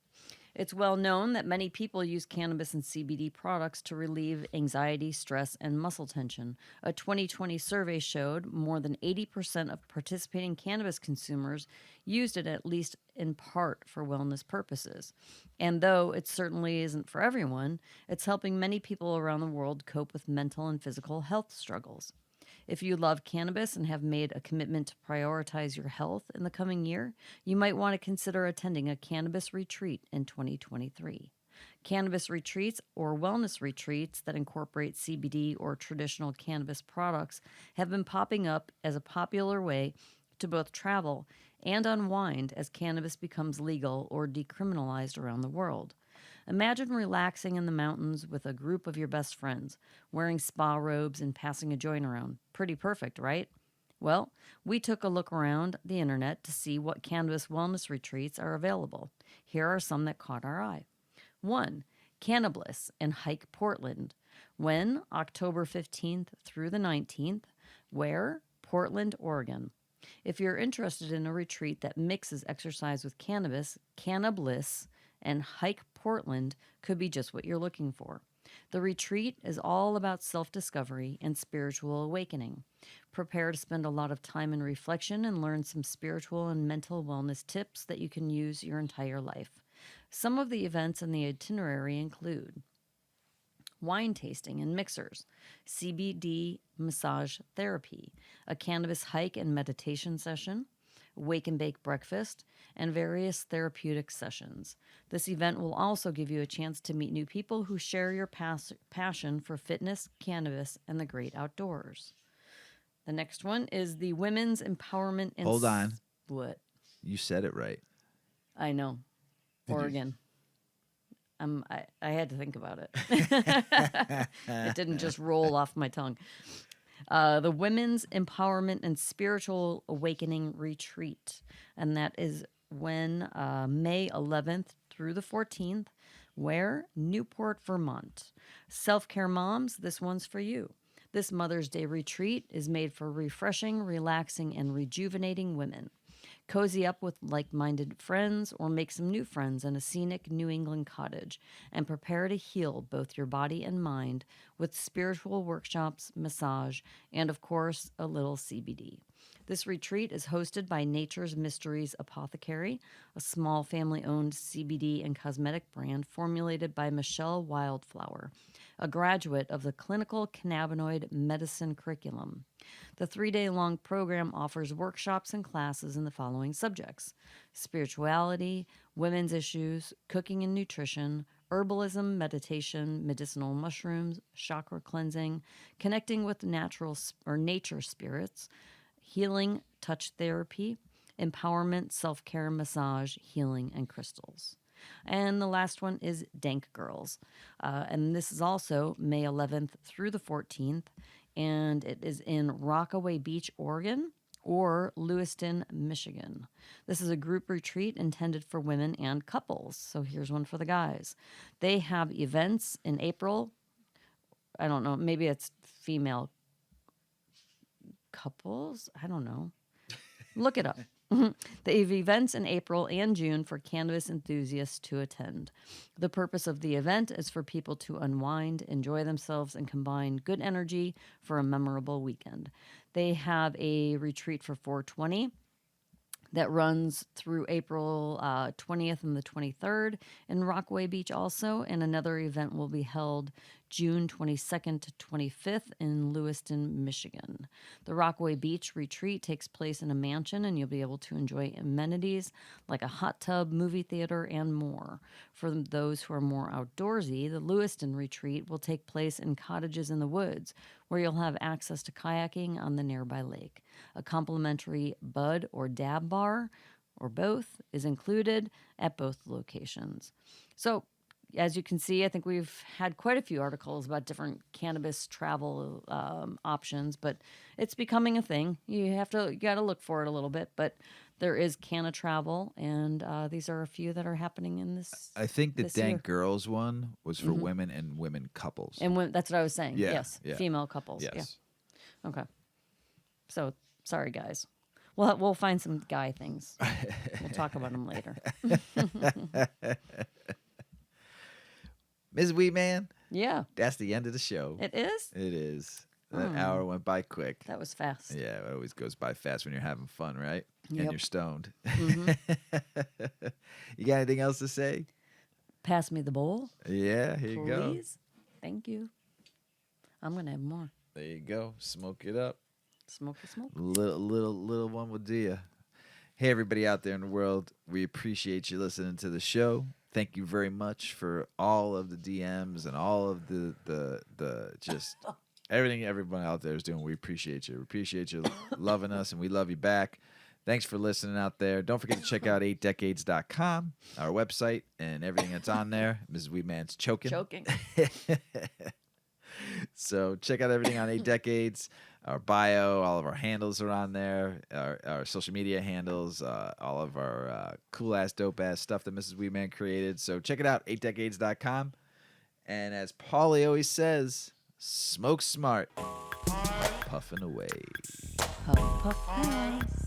It's well known that many people use cannabis and CBD products to relieve anxiety, stress, and muscle tension. A 2020 survey showed more than 80% of participating cannabis consumers used it at least in part for wellness purposes. And though it certainly isn't for everyone, it's helping many people around the world cope with mental and physical health struggles. If you love cannabis and have made a commitment to prioritize your health in the coming year, you might want to consider attending a cannabis retreat in 2023. Cannabis retreats or wellness retreats that incorporate CBD or traditional cannabis products have been popping up as a popular way to both travel and unwind as cannabis becomes legal or decriminalized around the world. Imagine relaxing in the mountains with a group of your best friends, wearing spa robes and passing a joint around. Pretty perfect, right? Well, we took a look around the internet to see what cannabis wellness retreats are available. Here are some that caught our eye. 1. Cannabis in Hike, Portland. When? October 15th through the 19th. Where? Portland, Oregon. If you're interested in a retreat that mixes exercise with cannabis, Cannabis and Hike Portland could be just what you're looking for. The retreat is all about self-discovery and spiritual awakening. Prepare to spend a lot of time in reflection and learn some spiritual and mental wellness tips that you can use your entire life. Some of the events in the itinerary include wine tasting and mixers, CBD massage therapy, a cannabis hike and meditation session, wake and bake breakfast, and various therapeutic sessions. This event will also give you a chance to meet new people who share your passion for fitness, cannabis, and the great outdoors. The next one is the Women's Empowerment and... Hold on. What? You said it right. I know. Oregon. I had to think about it. It didn't just roll off my tongue. The Women's Empowerment and Spiritual Awakening Retreat. And that is when May 11th through the 14th. Where? Newport, Vermont. Self-care moms, this one's for you. This Mother's Day retreat is made for refreshing, relaxing, and rejuvenating women. Cozy up with like-minded friends or make some new friends in a scenic New England cottage and prepare to heal both your body and mind with spiritual workshops, massage, and of course, a little CBD. This retreat is hosted by Nature's Mysteries Apothecary, a small family-owned CBD and cosmetic brand formulated by Michelle Wildflower, a graduate of the clinical cannabinoid medicine curriculum. The 3-day-long program offers workshops and classes in the following subjects: spirituality, women's issues, cooking and nutrition, herbalism, meditation, medicinal mushrooms, chakra cleansing, connecting with natural or nature spirits, healing, touch therapy, empowerment, self-care, massage, healing, and crystals. And the last one is Dank Girls. And this is also May 11th through the 14th. And it is in Rockaway Beach, Oregon, or Lewiston, Michigan. This is a group retreat intended for women and couples. So here's one for the guys. They have events in April. I don't know, maybe it's female couples. I don't know. Look it up. They have events in April and June for cannabis enthusiasts to attend. The purpose of the event is for people to unwind, enjoy themselves, and combine good energy for a memorable weekend. They have a retreat for 420 that runs through April 20th and the 23rd in Rockaway Beach also, and another event will be held June 22nd to 25th in Lewiston, Michigan. The Rockaway Beach retreat takes place in a mansion, and you'll be able to enjoy amenities like a hot tub, movie theater, and more. For those who are more outdoorsy, the Lewiston retreat will take place in cottages in the woods, where you'll have access to kayaking on the nearby lake. A complimentary bud or dab bar, or both, is included at both locations. So, as you can see, I think we've had quite a few articles about different cannabis travel options, but it's becoming a thing. You got to look for it a little bit, but there is canna-travel, and these are a few that are happening in this. I think the this Dank year. Girls one was for women and women couples. And that's what I was saying. Yeah, Yes, yeah. female couples. Yes. Yeah. Okay. So sorry, guys. We'll find some guy things. We'll talk about them later. Ms. Weedman, Yeah, that's the end of the show. it is. It is. That hour went by quick. That was fast. Yeah, it always goes by fast when you're having fun, right? Yep. And you're stoned. Mm-hmm. You got anything else to say? Pass me the bowl, Yeah, here you go. please. Thank you. I'm gonna have more. There you go. Smoke it up. Smoke the smoke. Little one will do ya. Hey, everybody out there in the world. We appreciate you listening to the show. Thank you very much for all of the DMs and all of the just everything everyone out there is doing. We appreciate you. We appreciate you loving us, and we love you back. Thanks for listening out there. Don't forget to check out 8decades.com, our website, and everything that's on there. Mrs. Weedman's choking. So check out everything on 8 Decades. Our bio, all of our handles are on there. Our social media handles, all of our cool-ass, dope-ass stuff that Mrs. Weedman created. So check it out, 8decades.com. And as Paulie always says, smoke smart, puffing away. Puff, puff, pass.